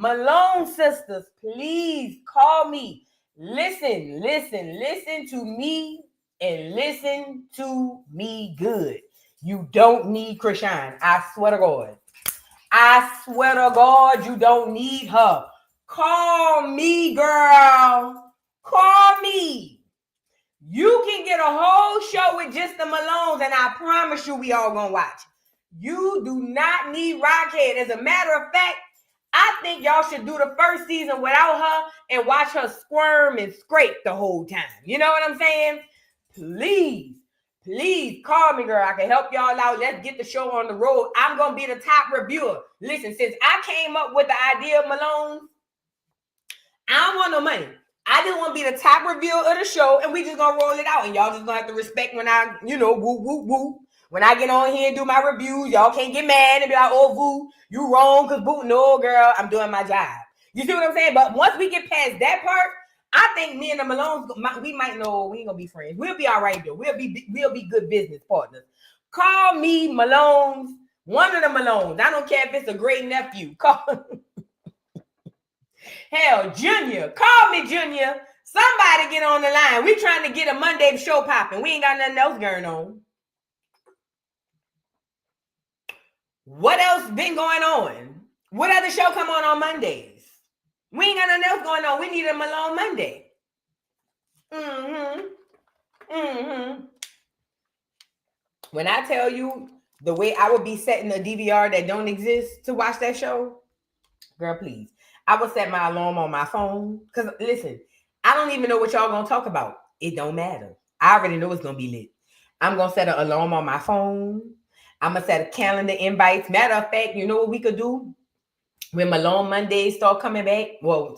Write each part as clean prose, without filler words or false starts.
Malone sisters, please call me. Listen to me and listen to me good. You don't need Chrisean. I swear to God. You don't need her. Call me, girl. Call me. You can get a whole show with just the Malones, and I promise you we all gonna watch. You do not need Rockhead. As a matter of fact, I think y'all should do the first season without her and watch her squirm and scrape the whole time. You know what I'm saying? Please call me, girl. I can help y'all out. Let's get the show on the road. I'm going to be the top reviewer. Listen, since I came up with the idea of Malone, I don't want no money. I just want to be the top reviewer of the show, and we just going to roll it out. And y'all just going to have to respect when I, woo. When I get on here and do my reviews, y'all can't get mad and be like, oh, boo, you wrong because boo. No, girl, I'm doing my job. You see what I'm saying? But once we get past that part, I think me and the Malones, we might know we ain't going to be friends. We'll be all right, though. We'll be good business partners. Call me Malones, one of the Malones. I don't care if it's a great nephew. Hell, Junior. Call me Junior. Somebody get on the line. We trying to get a Monday show popping. We ain't got nothing else going on. What else been going on? What other show come on Mondays? We ain't got nothing else going on. We need a Malone Monday. When I tell you the way I would be setting a DVR that don't exist to watch that show, girl, please. I would set my alarm on my phone. Because, listen, I don't even know what y'all going to talk about. It don't matter. I already know it's going to be lit. I'm going to set an alarm on my phone. I'm going to set a calendar invites. Matter of fact, you know what we could do? When Malone Mondays start coming back. But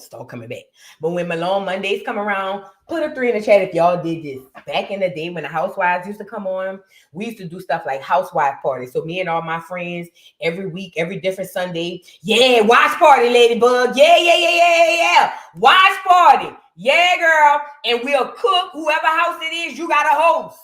when Malone Mondays come around, put a 3 in the chat if y'all did this. Back in the day when the housewives used to come on, we used to do stuff like housewife parties. So me and all my friends, every week, every different Sunday. Yeah, watch party, Ladybug. Yeah. Watch party. Yeah, girl. And we'll cook whoever house it is, you got a host.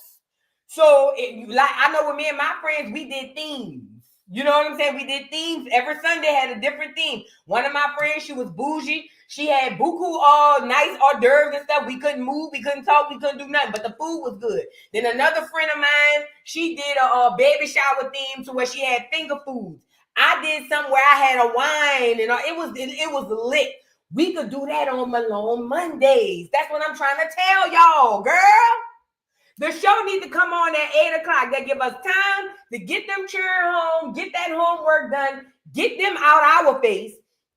So, I know with me and my friends, we did themes. You know what I'm saying? We did themes. Every Sunday had a different theme. One of my friends, she was bougie. She had buku, nice hors d'oeuvres and stuff. We couldn't move. We couldn't talk. We couldn't do nothing. But the food was good. Then another friend of mine, she did a baby shower theme to where she had finger foods. I did something where I had a wine. And it was lit. We could do that on Malone Mondays. That's what I'm trying to tell y'all, girl. The show needs to come on at 8 o'clock. That give us time to get them children home, get that homework done, get them out our face.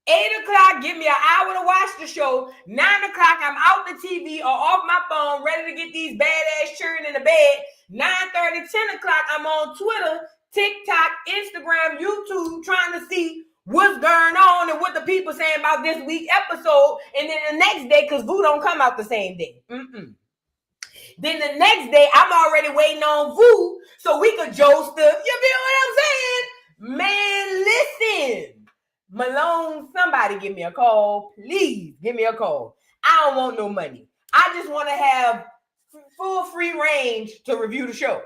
8 o'clock, give me an hour to watch the show. 9 o'clock, I'm out the TV or off my phone, ready to get these badass children in the bed. 9:30, 10 o'clock, I'm on Twitter, TikTok, Instagram, YouTube, trying to see what's going on and what the people saying about this week's episode. And then the next day, because Voo don't come out the same day. Then the next day, I'm already waiting on Voo so we could jost the, you feel what I'm saying? Man, listen. Malone, somebody give me a call. Please give me a call. I don't want no money. I just want to have full free range to review the show.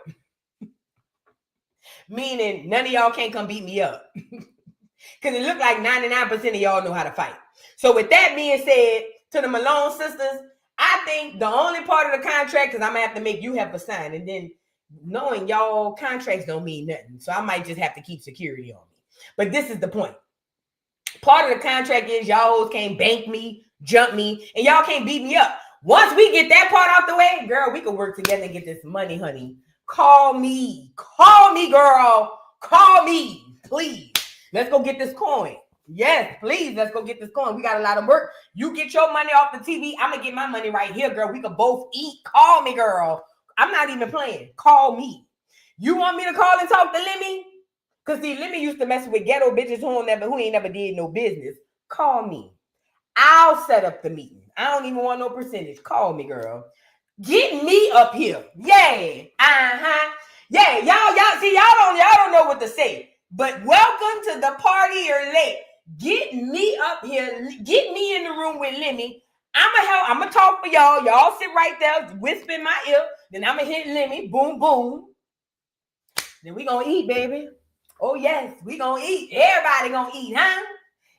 Meaning none of y'all can't come beat me up. Because it look like 99% of y'all know how to fight. So with that being said, to the Malone sisters, I think the only part of the contract, because I'm going to have to make you have a sign. And then knowing y'all contracts don't mean nothing. So I might just have to keep security on me. But this is the point. Part of the contract is y'all can't bank me, jump me, and y'all can't beat me up. Once we get that part out the way, girl, we can work together and get this money, honey. Call me, girl. Call me, please. Let's go get this coin. Yes, please. Let's go get this coin. We got a lot of work. You get your money off the TV. I'm going to get my money right here, girl. We could both eat. Call me, girl. I'm not even playing. Call me. You want me to call and talk to Lemmy? Because see, Lemmy used to mess with ghetto bitches who ain't never did no business. Call me. I'll set up the meeting. I don't even want no percentage. Call me, girl. Get me up here. Yeah. Yeah. Y'all see, y'all don't know what to say. But welcome to the party. You're late. Get me up here. Get me in the room with Lemmy. I'm going to talk for y'all. Y'all sit right there, whisper in my ear. Then I'm going to hit Lemmy. Boom, boom. Then we going to eat, baby. Oh, yes. We going to eat. Everybody going to eat, huh?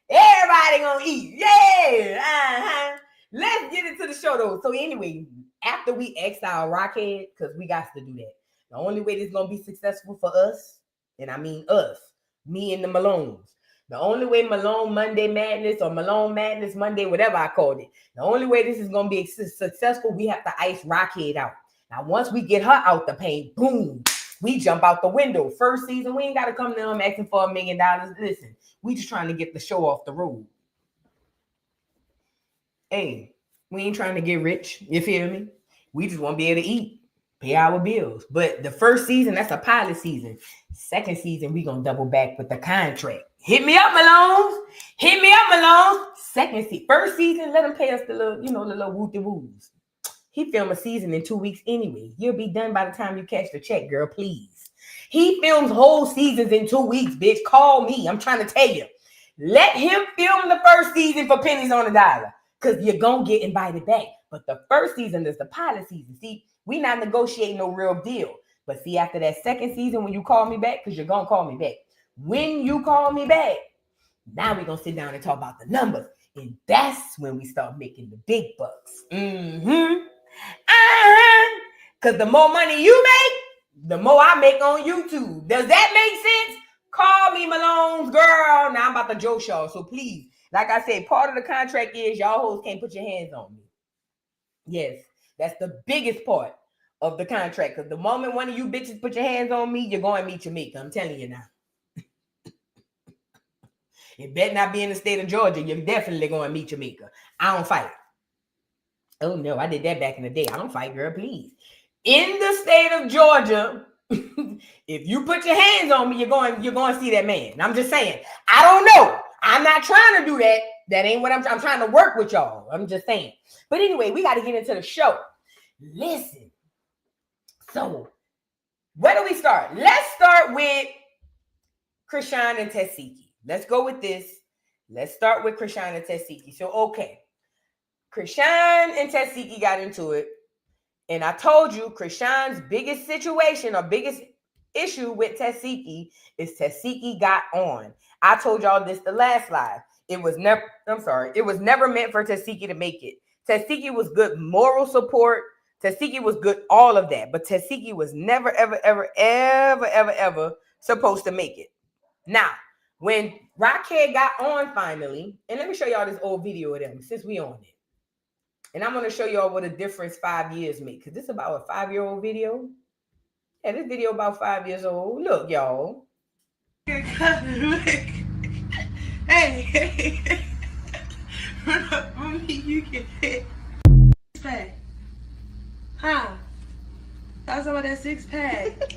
Everybody gonna eat. Yeah. Let's get into the show though. So anyway, after we X our Rockhead, because we got to do that. The only way this is gonna be successful for us, and I mean us, me and the Malones. The only way Malone Monday Madness or Malone Madness Monday, whatever I called it, the only way this is gonna be successful, we have to ice Rockhead out. Now, once we get her out the paint, boom, we jump out the window. First season, we ain't gotta come to them asking for $1 million. Listen, we just trying to get the show off the road. Hey, we ain't trying to get rich. You feel me? We just want to be able to eat, pay our bills. But the first season, that's a pilot season. Second season, we gonna double back with the contract. Hit me up, Malone. Hit me up, Malone. First season, let him pay us the little, the little woo-de-woos. He film a season in 2 weeks anyway. You'll be done by the time you catch the check, girl, please. He films whole seasons in 2 weeks, bitch. Call me. I'm trying to tell you. Let him film the first season for pennies on the dollar, because you're going to get invited back. But the first season is the pilot season. See, we not negotiating no real deal. But see, after that second season, when you call me back, because you're going to call me back. When you call me back, now we're going to sit down and talk about the numbers. And that's when we start making the big bucks. Because the more money you make, the more I make on YouTube. Does that make sense? Call me Malone's girl. Now I'm about to joke y'all. So please, like I said, part of the contract is y'all hoes can't put your hands on me. Yes, that's the biggest part of the contract. Because the moment one of you bitches put your hands on me, you're going to meet Jamaica. I'm telling you now. It better not be in the state of Georgia. You're definitely going to meet Jamaica. I don't fight. Oh, no, I did that back in the day. I don't fight, girl, please. In the state of Georgia, if you put your hands on me, you're going to see that man. I'm just saying. I don't know. I'm not trying to do that. That ain't what I'm trying to work with y'all. I'm just saying. But anyway, we got to get into the show. Listen. So, where do we start? Let's start with Chrisean and Tesheki. Let's go with this. Let's start with Chrisean and Tesheki. So, okay. Chrisean and Tesheki got into it. And I told you Chrisean's biggest situation or biggest issue with Tesheki is Tesheki got on. I told y'all this the last live. It was never meant for Tesheki to make it. Tesheki was good moral support. Tesheki was good all of that. But Tesheki was never, ever, ever, ever, ever, ever supposed to make it. Now, when Rockhead got on finally, and let me show y'all this old video of them since we on it. And I'm going to show y'all what a difference 5 years make. Because this is about a 5-year-old video. Yeah, this video about 5 years old. Look, y'all. Hey. Run up on me, you can hit. Six-pack. Huh? That's some of that six-pack.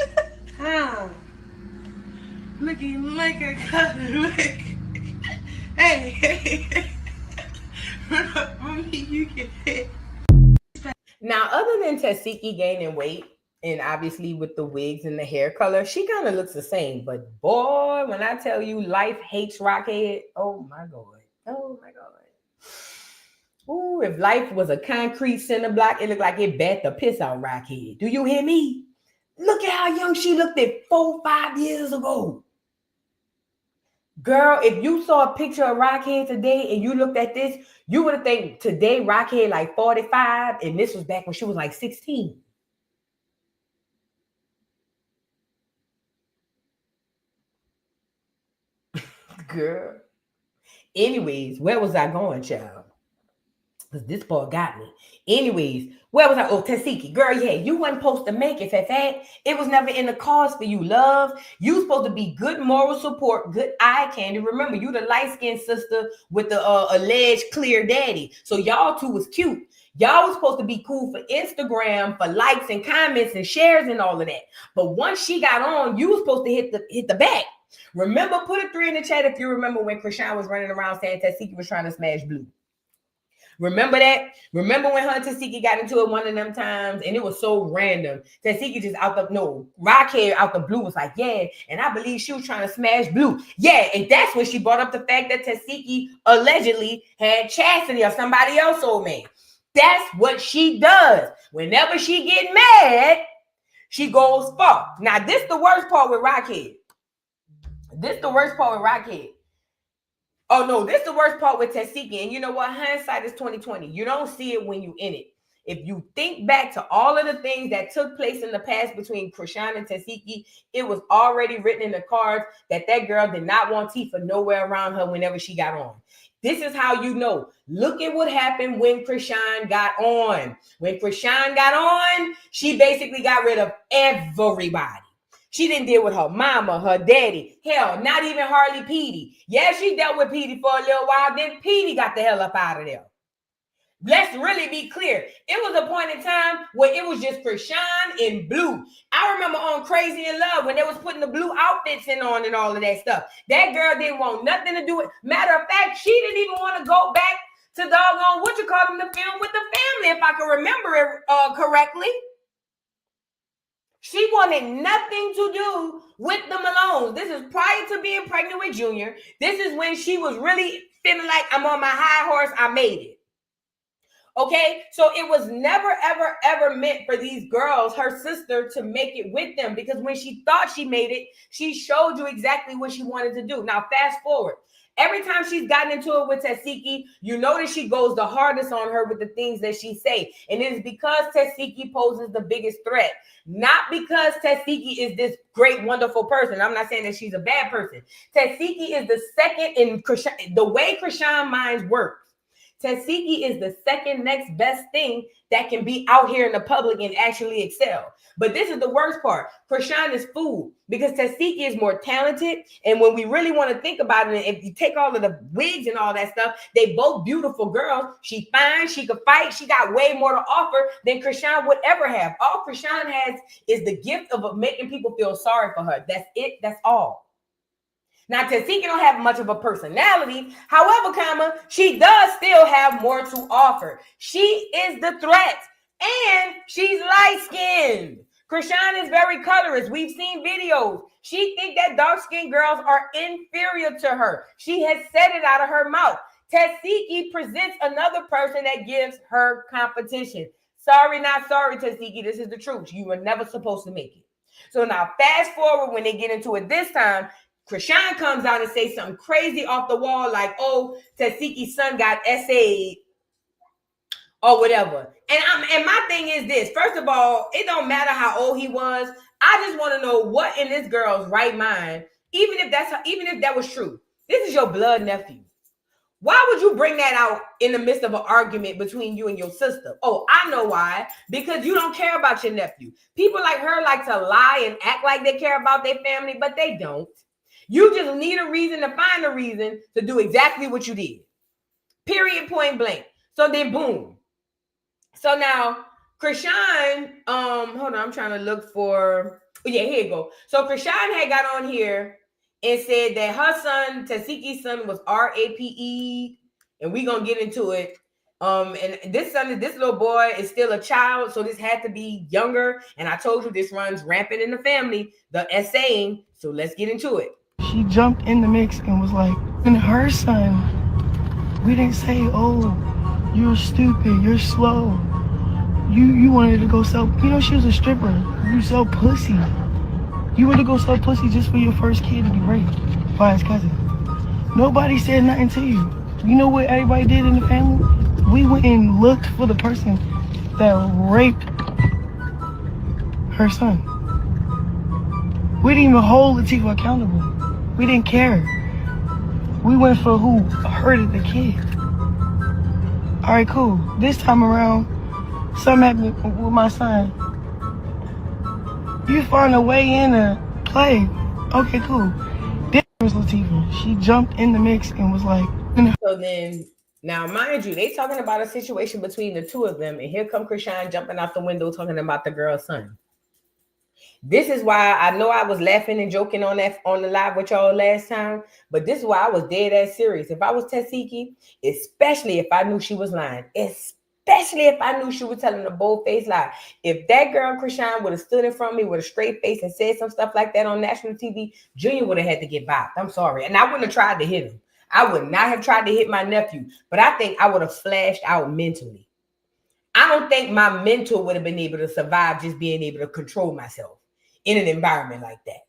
Huh? Looking like a color. Hey. Run up on me, you can hit. Now, other than Tesheki gaining weight, and obviously with the wigs and the hair color, she kind of looks the same. But boy, when I tell you life hates Rockhead, oh my God. Oh my God. Ooh, if life was a concrete cinder block, it looked like it bat the piss out Rockhead. Do you hear me? Look at how young she looked at 4-5 years ago. Girl, if you saw a picture of Rockhead today and you looked at this, you would have think today Rockhead like 45 and this was back when she was like 16. Girl. Anyways, where was I going, child? Because this part got me. Anyways, where was I? Oh, Tesheki. Girl, yeah, you wasn't supposed to make it, Fat. It was never in the cards for you, love. You was supposed to be good moral support, good eye candy. Remember, you the light-skinned sister with the alleged clear daddy. So y'all two was cute. Y'all was supposed to be cool for Instagram, for likes and comments and shares and all of that. But once she got on, you was supposed to hit the back. Remember, put a 3 in the chat if you remember when Chrisean was running around saying Tesheki was trying to smash Blue. Remember that? Remember when her and Tesheki got into it one of them times and it was so random. Tesheki just Rockhead out the blue was like, yeah, and I believe she was trying to smash Blue. Yeah, and that's when she brought up the fact that Tesheki allegedly had Chasity or somebody else old man. That's what she does. Whenever she get mad, she goes far. Now, this the worst part with Rockhead. Oh no, this is the worst part with Tesheki. And you know what? Hindsight is 2020. You don't see it when you in it. If you think back to all of the things that took place in the past between Chrisean and Tesheki, it was already written in the cards that girl did not want Tifa nowhere around her whenever she got on. This is how you know. Look at what happened when Chrisean got on. When Chrisean got on, she basically got rid of everybody. She didn't deal with her mama, her daddy. Hell, not even Harley Petey. Yeah, she dealt with Petey for a little while. Then Petey got the hell up out of there. Let's really be clear. It was a point in time where it was just Chrisean in blue. I remember on Crazy in Love when they was putting the blue outfits on and all of that stuff. That girl didn't want nothing to do with. Matter of fact, she didn't even want to go back to doggone the film with the family, if I can remember it correctly. She wanted nothing to do with the Malones. This is prior to being pregnant with Junior. This is when she was really feeling like, I'm on my high horse. I made it. Okay, so it was never, ever, ever meant for these girls, her sister, to make it with them, because when she thought she made it, she showed you exactly what she wanted to do. Now, fast forward. Every time she's gotten into it with Tesheki, you notice she goes the hardest on her with the things that she say. And it is because Tesheki poses the biggest threat. Not because Tesheki is this great, wonderful person. I'm not saying that she's a bad person. Tesheki is the second in Chrisean, the way Chrisean minds works. Tesheki is the second next best thing that can be out here in the public and actually excel. But this is the worst part. Chrisean is fooled because Tesheki is more talented. And when we really want to think about it, if you take all of the wigs and all that stuff, they both beautiful girls. She fine, she could fight, she got way more to offer than Chrisean would ever have. All Chrisean has is the gift of making people feel sorry for her. That's it, that's all. Now, Tesheki don't have much of a personality. However, she does still have more to offer. She is the threat, and she's light-skinned. Chrisean is very colorist. We've seen videos. She thinks that dark-skinned girls are inferior to her. She has said it out of her mouth. Tesheki presents another person that gives her competition. Sorry, not sorry, Tesheki. This is the truth. You were never supposed to make it. So now, fast forward when they get into it this time, Chrisean comes out and says something crazy off the wall like, oh, Tesheki's son got SA'd or whatever. And my thing is this. First of all, it don't matter how old he was. I just want to know what in this girl's right mind, even if that was true. This is your blood nephew. Why would you bring that out in the midst of an argument between you and your sister? Oh, I know why. Because you don't care about your nephew. People like her like to lie and act like they care about their family, but they don't. You just need a reason to find a reason to do exactly what you did. Period, point blank. So then, boom. So now, Chrisean, hold on, I'm trying to look for, yeah, here you go. So Chrisean had got on here and said that her son, Tesheki's son, was RAPE, and we're going to get into it. And this little boy is still a child, so this had to be younger. And I told you this runs rampant in the family, the essaying. So let's get into it. She jumped in the mix and was like, and her son, we didn't say, oh, you're stupid, you're slow. You wanted to go sell, she was a stripper. You sell pussy. You wanted to go sell pussy just for your first kid to be raped by his cousin. Nobody said nothing to you. You know what everybody did in the family? We went and looked for the person that raped her son. We didn't even hold Latifah accountable. We didn't care. We went for who hurted the kid. All right, cool. This time around, something happened with my son. You find a way in to play. Okay, cool. This was Latifah. She jumped in the mix and was like... So then, now mind you, they talking about a situation between the two of them, and here come Chrisean jumping out the window talking about the girl's son. This is why I know I was laughing and joking on the live with y'all last time, but this is why I was dead ass serious. If I was Tesheki, especially if I knew she was lying, especially if I knew she was telling a bold-faced lie. If that girl Chrisean would have stood in front of me with a straight face and said some stuff like that on national TV, Junior would have had to get bopped. I'm sorry. And I wouldn't have tried to hit him. I would not have tried to hit my nephew, but I think I would have flashed out mentally. I don't think my mental would have been able to survive just being able to control myself in an environment like that.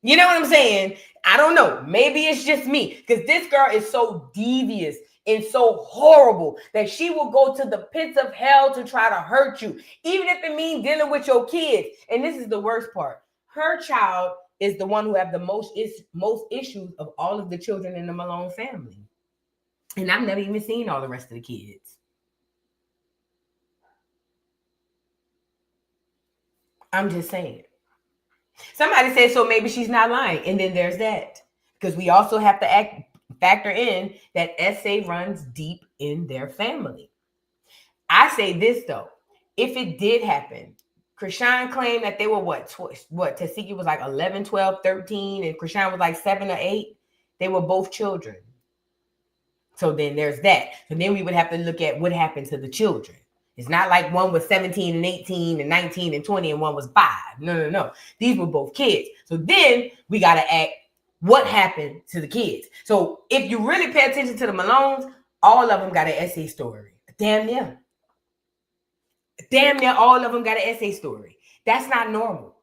You know what I'm saying? I don't know. Maybe it's just me because this girl is so devious and so horrible that she will go to the pits of hell to try to hurt you, even if it means dealing with your kids. And this is the worst part. Her child is the one who have the most issues of all of the children in the Malone family. And I've never even seen all the rest of the kids. I'm just saying. Somebody said, so maybe she's not lying. And then there's that. Because we also have to factor in that SA runs deep in their family. I say this, though. If it did happen, Chrisean claimed that they were what? Tesheki was like 11, 12, 13, and Chrisean was like 7 or 8. They were both children. So then there's that. So then we would have to look at what happened to the children. It's not like one was 17 and 18 and 19 and 20 and one was 5. No. These were both kids. So then we got to ask what happened to the kids. So if you really pay attention to the Malones, all of them got an essay story. Damn near all of them got an essay story. That's not normal.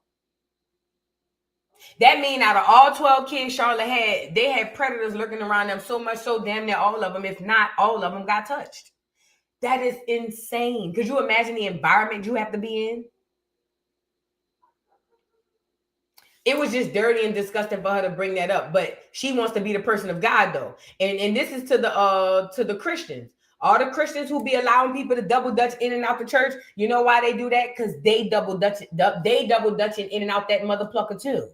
That means out of all 12 kids Charlotte had, they had predators lurking around them so much so damn near all of them, if not all of them, got touched. That is insane. Could you imagine the environment you have to be in? It was just dirty and disgusting for her to bring that up, but she wants to be the person of God, though. And this is to the Christians. All the Christians who be allowing people to double dutch in and out the church. You know why they do that? Because they double dutching in and out that mother plucker too.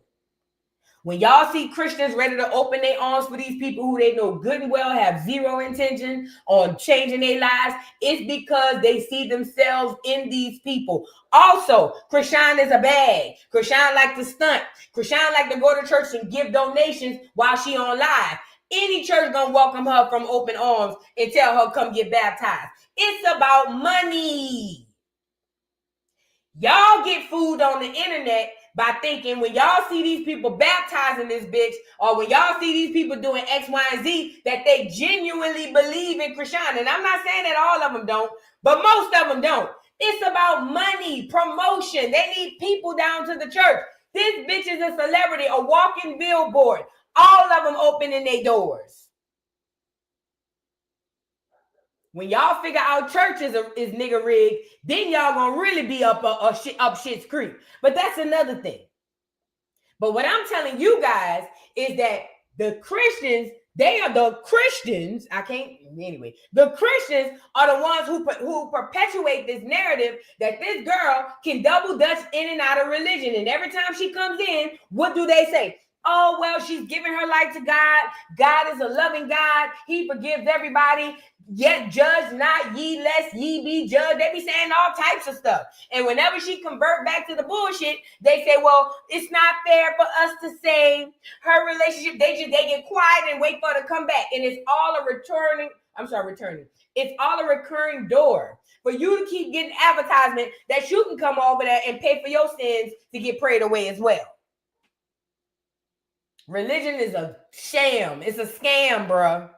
When y'all see Christians ready to open their arms for these people who they know good and well have zero intention on changing their lives, it's because they see themselves in these people. Also, Chrisean is a bag. Chrisean like to stunt. Chrisean like to go to church and give donations while she on live. Any church gonna welcome her from open arms and tell her come get baptized. It's about money. Y'all get food on the internet by thinking when y'all see these people baptizing this bitch, or when y'all see these people doing X, Y, and Z, that they genuinely believe in Chrisean. And I'm not saying that all of them don't, but most of them don't. It's about money, promotion. They need people down to the church. This bitch is a celebrity, a walking billboard. All of them opening their doors. When y'all figure out church is nigga rigged, then y'all gonna really be up shit's creek. But that's another thing. But what I'm telling you guys is that the Christians, they are the Christians. The Christians are the ones who perpetuate this narrative that this girl can double dutch in and out of religion. And every time she comes in, what do they say? Oh, well, she's giving her life to God. God is a loving God. He forgives everybody. Yet judge not, ye lest ye be judged. They be saying all types of stuff. And whenever she convert back to the bullshit, they say, well, it's not fair for us to say her relationship. They get quiet and wait for her to come back. And it's all a returning. It's all a recurring door for you to keep getting advertisement that you can come over there and pay for your sins to get prayed away as well. Religion is a sham. It's a scam, bruh.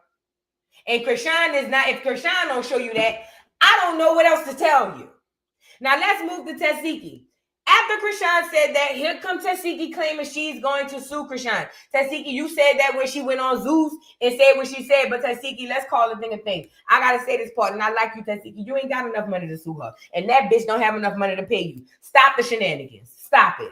And Chrisean is not, if Chrisean don't show you that, I don't know what else to tell you. Now let's move to Tesheki. After Chrisean said that, here comes Tesheki claiming she's going to sue Chrisean. Tesheki, you said that when she went on Zeus and said what she said, but Tesheki, let's call the thing a thing. I gotta say this part, and I like you, Tesheki. You ain't got enough money to sue her. And that bitch don't have enough money to pay you. Stop the shenanigans. Stop it.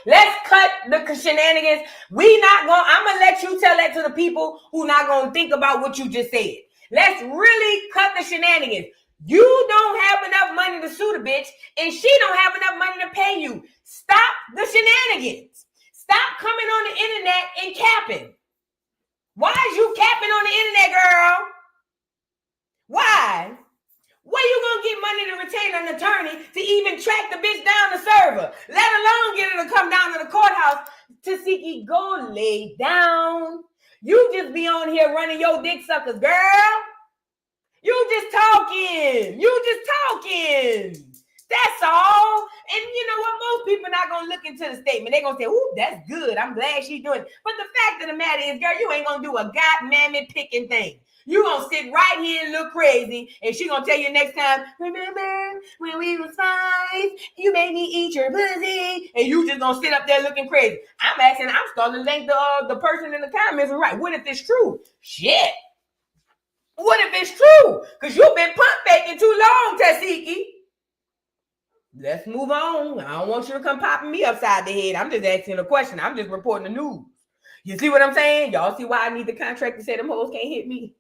Let's cut the shenanigans. I'm going to let you tell that to the people who not going to think about what you just said. Let's really cut the shenanigans. You don't have enough money to sue the bitch, and she don't have enough money to pay you. Stop the shenanigans. Stop coming on the internet and capping. Why is you capping on the internet, girl? Why? Where you gonna get money to retain an attorney to even track the bitch down the server, let alone get her to come down to the courthouse? Tesheki, go lay down. You just be on here running your dick suckers, girl. You just talking. That's all. And you know what? Most people not gonna look into the statement. They're gonna say, ooh, that's good. I'm glad she's doing it. But the fact of the matter is, girl, you ain't gonna do a god mammy picking thing. You gonna sit right here and look crazy, and she gonna tell you next time, remember when we was 5, you made me eat your pussy, and you just gonna sit up there looking crazy. I'm starting to think the person in the comments is right. What if it's true? Shit. What if it's true? Because you've been pump faking too long, Tesheki. Let's move on. I don't want you to come popping me upside the head. I'm just asking a question. I'm just reporting the news. You see what I'm saying? Y'all see why I need the contract to say them hoes can't hit me?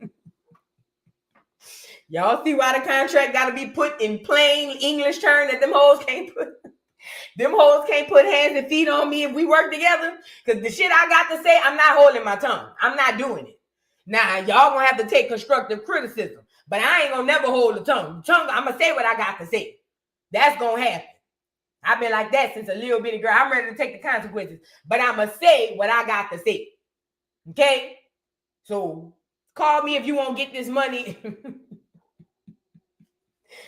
Y'all see why the contract got to be put in plain English terms that them hoes can't put hands and feet on me if we work together? Because the shit I got to say, I'm not holding my tongue. I'm not doing it. Now, y'all going to have to take constructive criticism. But I ain't going to never hold the tongue. I'm going to say what I got to say. That's going to happen. I've been like that since a little bitty girl. I'm ready to take the consequences. But I'm going to say what I got to say. Okay? So, call me if you won't get this money.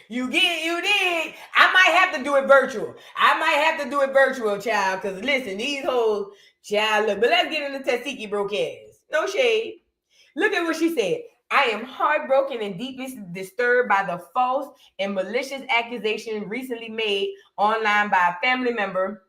You did. I might have to do it virtual. Child. Because listen, these hoes, child, look. But let's get into Tesheki broadcast. No shade. Look at what she said. I am heartbroken and deeply disturbed by the false and malicious accusation recently made online by a family member.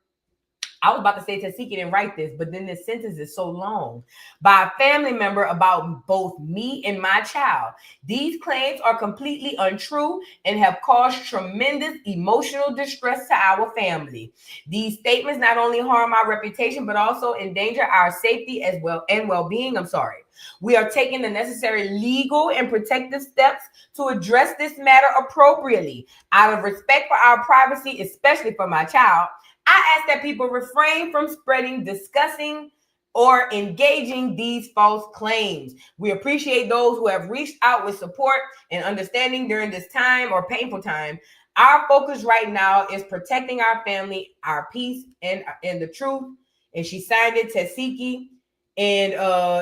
I was about to say Tesheki didn't write this, but then this sentence is so long. By a family member about both me and my child. These claims are completely untrue and have caused tremendous emotional distress to our family. These statements not only harm our reputation, but also endanger our safety as well and well-being. We are taking the necessary legal and protective steps to address this matter appropriately. Out of respect for our privacy, especially for my child, I ask that people refrain from spreading, discussing, or engaging these false claims. We appreciate those who have reached out with support and understanding during this time or painful time. Our focus right now is protecting our family, our peace, and the truth. And she signed it, Tesheki. And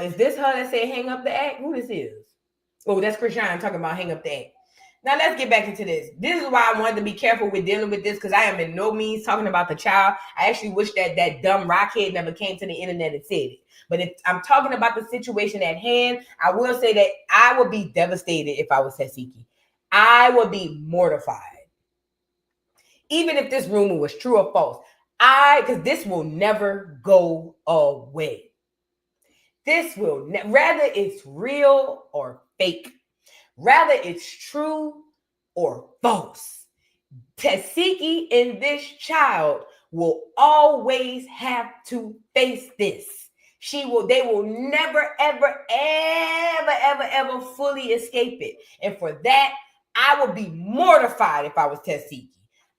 is this her that said hang up the act? Who this is? Oh, that's Chrisean talking about hang up the act. Now let's get back into this. This is why I wanted to be careful with dealing with this, because I am in no means talking about the child. I actually wish that dumb rockhead never came to the internet and said it. But if I'm talking about the situation at hand, I will say that I would be devastated if I was Tesheki. I would be mortified. Even if this rumor was true or false. Because this will never go away. This will, rather it's real or fake. Rather, it's true or false. Tesheki and this child will always have to face this. They will never, ever, ever, ever, ever fully escape it. And for that, I would be mortified if I was Tesheki.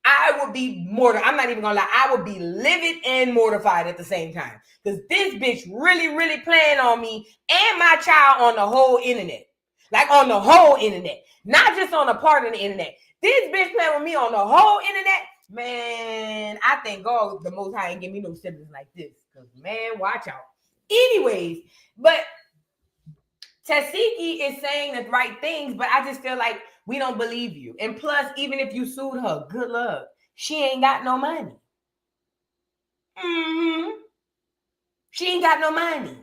I would be mortified. I'm not even gonna lie. I would be livid and mortified at the same time. Because this bitch really, really playing on me and my child on the whole internet. Like on the whole internet, not just on a part of the internet. This bitch playing with me on the whole internet. Man, I thank God the Most High ain't give me no siblings like this. Because, man, watch out. Anyways, but Tesheki is saying the right things, but I just feel like we don't believe you. And plus, even if you sued her, good luck. She ain't got no money. She ain't got no money.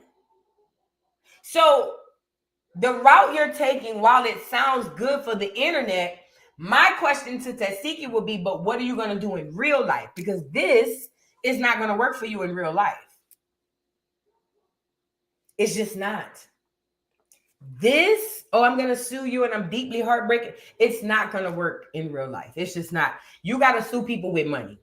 So, the route you're taking, while it sounds good for the internet, my question to Tesheki would be, but what are you going to do in real life? Because this is not going to work for you in real life. It's just not. I'm going to sue you and I'm deeply heartbroken. It's not going to work in real life. It's just not. You got to sue people with money.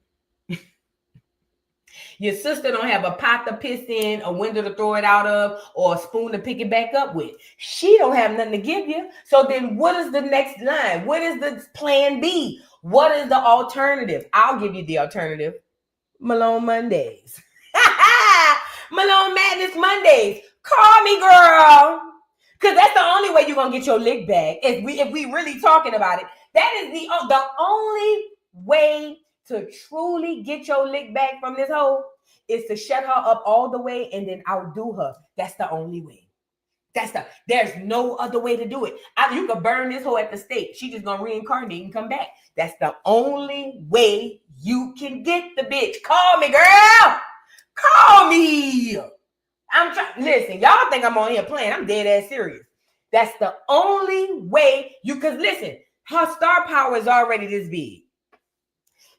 Your sister don't have a pot to piss in, a window to throw it out of, or a spoon to pick it back up with. She don't have nothing to give you. So then what is the next line? What is the plan B? What is the alternative? I'll give you the alternative. Malone Mondays. Malone Madness Mondays. Call me, girl. Because that's the only way you're going to get your lick back. If we really talking about it. That is the only way to truly get your lick back from this hoe is to shut her up all the way and then outdo her. That's the only way. There's no other way to do it. You could burn this hoe at the stake. She just gonna reincarnate and come back. That's the only way you can get the bitch. Call me, girl. Call me. Listen, y'all think I'm on here playing. I'm dead ass serious. That's the only way you could listen. Her star power is already this big.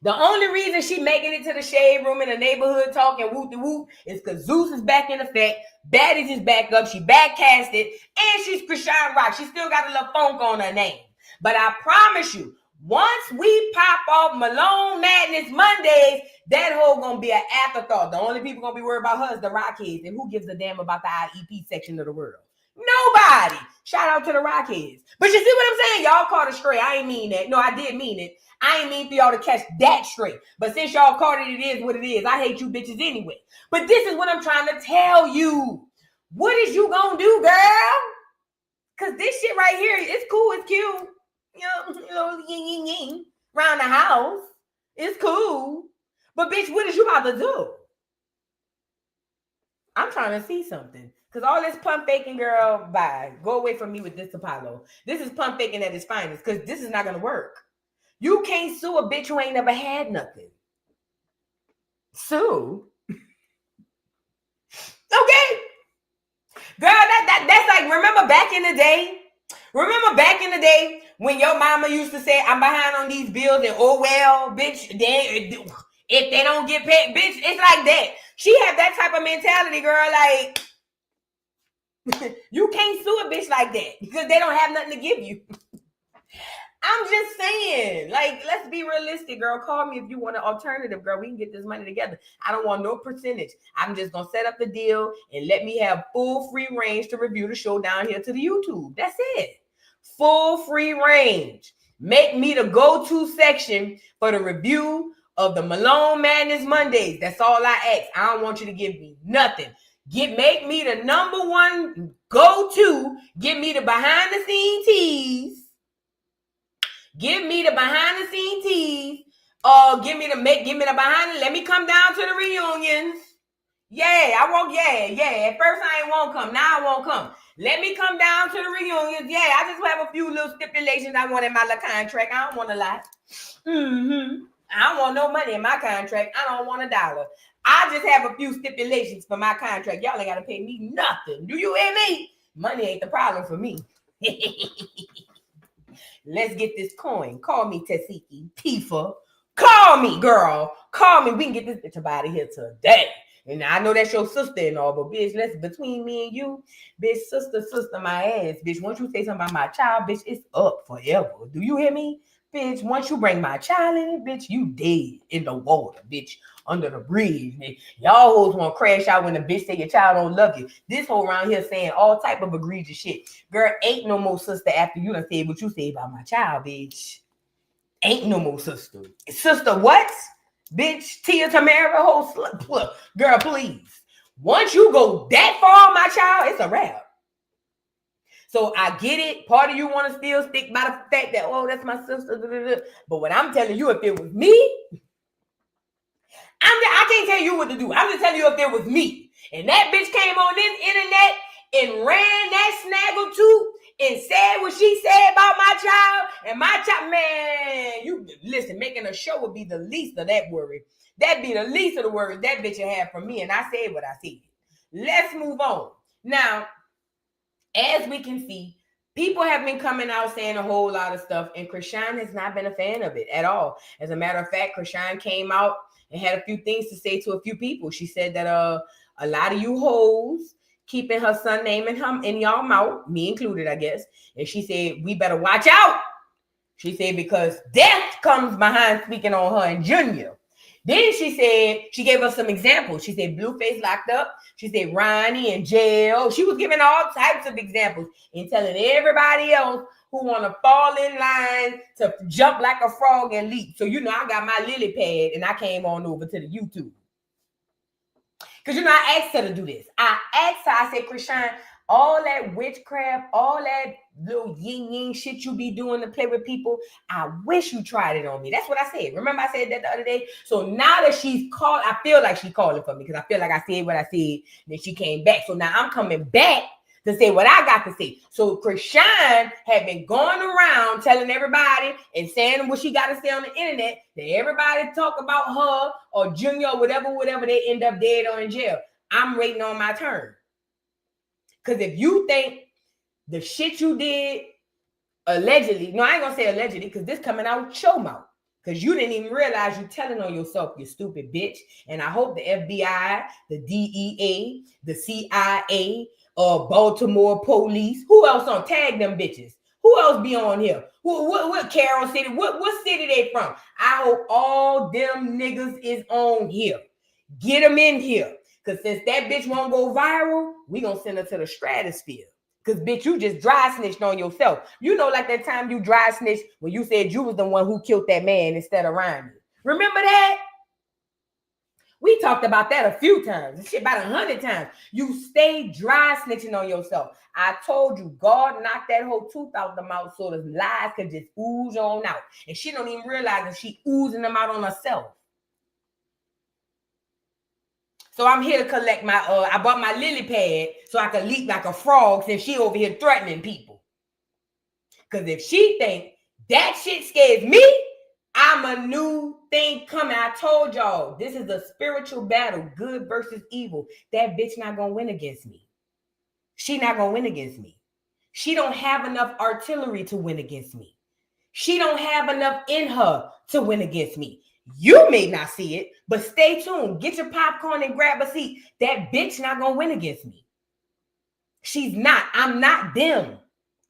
The only reason she making it to the shade room in the neighborhood talking whoop-de-whoop is because Zeus is back in effect. Baddies is back up. She back casted. And she's Chrisean Rock. She still got a little funk on her name. But I promise you, once we pop off Malone Madness Mondays, that hoe gonna be an afterthought. The only people gonna be worried about her is the Rockheads. And who gives a damn about the IEP section of the world? Nobody. Shout out to the Rockheads. But you see what I'm saying? Y'all caught it straight. I ain't mean that. No, I did mean it. I ain't mean for y'all to catch that straight. But since y'all caught it, it is what it is. I hate you bitches anyway. But this is what I'm trying to tell you. What is you gonna do, girl? Because this shit right here, it's cool, it's cute. You know, ying, ying, ying, around the house. It's cool. But bitch, what is you about to do? I'm trying to see something. Because all this pump faking, girl, bye. Go away from me with this Apollo. This is pump faking at its finest. Because this is not going to work. You can't sue a bitch who ain't never had nothing. Sue? Okay. Girl, that's like, remember back in the day? Remember back in the day when your mama used to say, I'm behind on these bills and oh well, bitch, if they don't get paid, bitch, it's like that. She had that type of mentality, girl, like, you can't sue a bitch like that because they don't have nothing to give you. I'm just saying, like, let's be realistic, girl. Call me if you want an alternative, girl. We can get this money together. I don't want no percentage. I'm just going to set up the deal and let me have full free range to review the show down here to the YouTube. That's it. Full free range. Make me the go-to section for the review of the Malone Madness Mondays. That's all I ask. I don't want you to give me nothing. Make me the number one go-to. Give me the behind-the-scene teas. Give me the behind the scenes teas. Give me the behind. Let me come down to the reunions. Yeah, I won't. Yeah. At first I ain't won't come. Now I won't come. Let me come down to the reunions. Yeah, I just have a few little stipulations I want in my little contract. I don't want a lot. I don't want no money in my contract. I don't want $1. I just have a few stipulations for my contract. Y'all ain't got to pay me nothing. Do you hear me? Money ain't the problem for me. Let's get this coin. Call me Tesheki, Tifa. Call me, girl. Call me. We can get this bitch up out of here today. And I know that's your sister and all, but bitch, let's between me and you, bitch, sister, my ass, bitch. Once you say something about my child, bitch, it's up forever. Do you hear me? Bitch, once you bring my child in it, bitch, you dead in the water, bitch, under the bridge. Bitch. Y'all hoes want to crash out when the bitch say your child don't love you. This whole around here saying all type of egregious shit. Girl, ain't no more sister after you done said what you say about my child, bitch. Ain't no more sister. Sister what? Bitch, Tia Tamara, whole slut. Girl, please. Once you go that far on my child, it's a wrap. So I get it. Part of you want to still stick by the fact that, oh, that's my sister. But what I'm telling you, if it was me, I can't tell you what to do. I'm just telling you if it was me. And that bitch came on this internet and ran that snaggle too and said what she said about my child. And my child, man, you listen, making a show would be the least of that worry. That'd be the least of the worries that bitch would have from me. And I said what I said. Let's move on. Now, as we can see, people have been coming out saying a whole lot of stuff, and Chrisean has not been a fan of it at all. As a matter of fact, Chrisean came out and had a few things to say to a few people. She said that a lot of you hoes keeping her son name in y'all mouth, me included, I guess. And she said, we better watch out. She said, because death comes behind speaking on her and Junior. Then she said, she gave us some examples. She said Blueface locked up. She said Ronnie in jail. She was giving all types of examples and telling everybody else who want to fall in line to jump like a frog and leap. So, I got my lily pad and I came on over to the YouTube. Because, I asked her to do this. I asked her, I said, Chrisean, all that witchcraft, all that little yin shit you be doing to play with people, I wish you tried it on me. That's what I said. Remember I said that the other day? So now that she's called, I feel like she's calling for me because I feel like I said what I said. Then she came back. So now I'm coming back to say what I got to say. So Chrisean had been going around telling everybody and saying what she got to say on the internet that everybody talk about her or Junior or whatever they end up dead or in jail. I'm waiting on my turn. Because if you think The shit you did, allegedly. No, I ain't gonna say allegedly, because this coming out your mouth. Because you didn't even realize you telling on yourself, you stupid bitch. And I hope the FBI, the DEA, the CIA, Baltimore police, who else on? Tag them bitches. Who else be on here? What Carroll City? What city they from? I hope all them niggas is on here. Get them in here. Because since that bitch won't go viral, we gonna send her to the stratosphere. Because, bitch, you just dry snitched on yourself. You know, like that time you dry snitched when you said you was the one who killed that man instead of Ryan. Remember that? We talked about that a few times. Shit, about 100 times. You stay dry snitching on yourself. I told you, God knocked that whole tooth out the mouth so the lies could just ooze on out. And she don't even realize that she oozing them out on herself. So I'm here to collect my, I bought my lily pad so I can leap like a frog since she over here threatening people. Because if she think that shit scares me, I'm a new thing coming. I told y'all, this is a spiritual battle, good versus evil. That bitch not going to win against me. She not going to win against me. She don't have enough artillery to win against me. She don't have enough in her to win against me. You may not see it, but stay tuned. Get your popcorn and grab a seat. That bitch not gonna win against me. She's not. I'm not them.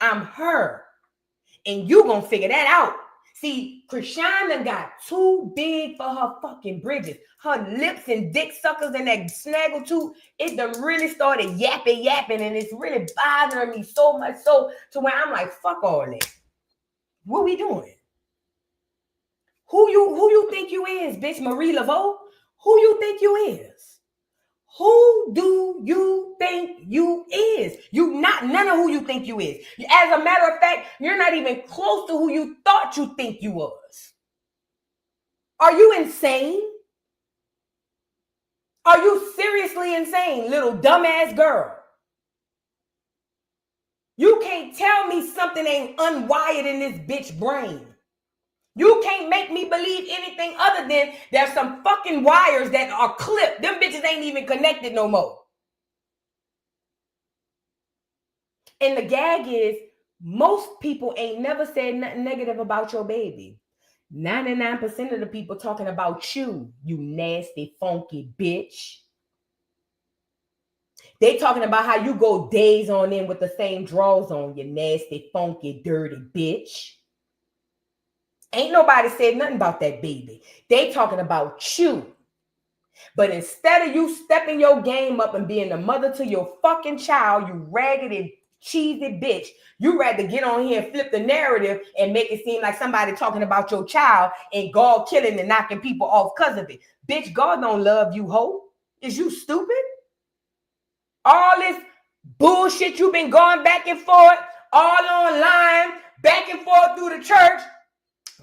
I'm her. And you gonna figure that out. See, Chrisean done got too big for her fucking bridges. Her lips and dick suckers and that snaggle tooth, it done really started yapping, and it's really bothering me so much so to where I'm like, fuck all that. What we doing? Who you think you is, bitch? Marie Laveau? Who you think you is? Who do you think you is? You not none of who you think you is. As a matter of fact, you're not even close to who you thought you think you was. Are you insane? Are you seriously insane, little dumbass girl? You can't tell me something ain't unwired in this bitch brain. You can't make me believe anything other than there's some fucking wires that are clipped. Them bitches ain't even connected no more. And the gag is, most people ain't never said nothing negative about your baby. 99% of the people talking about you, you nasty, funky bitch. They talking about how you go days on end with the same drawers on, you nasty, funky, dirty bitch. Ain't nobody said nothing about that baby. They talking about you. But instead of you stepping your game up and being the mother to your fucking child, you raggedy, cheesy bitch, you rather get on here and flip the narrative and make it seem like somebody talking about your child and God killing and knocking people off because of it. Bitch, God don't love you, hoe. Is you stupid? All this bullshit you've been going back and forth, all online, back and forth through the church,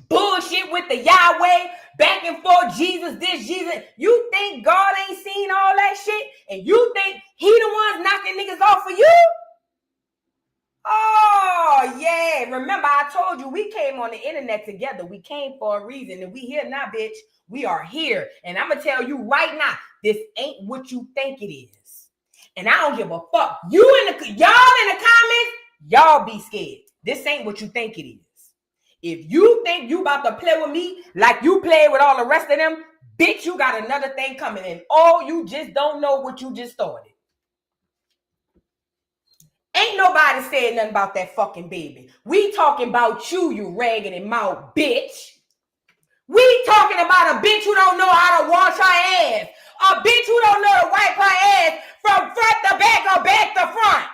bullshit with the Yahweh, back and forth, Jesus this, Jesus. You think God ain't seen all that shit? And you think he the ones knocking niggas off for you? Oh, yeah. Remember, I told you we came on the internet together. We came for a reason. And we here now, bitch. We are here. And I'm going to tell you right now, this ain't what you think it is. And I don't give a fuck. Y'all in the comments, y'all be scared. This ain't what you think it is. If you think you about to play with me like you played with all the rest of them, bitch, you got another thing coming in. Oh, you just don't know what you just started. Ain't nobody said nothing about that fucking baby. We talking about you raggedy mouth bitch. We talking about a bitch who don't know how to wash her ass. A bitch who don't know to wipe her ass from front to back or back to front.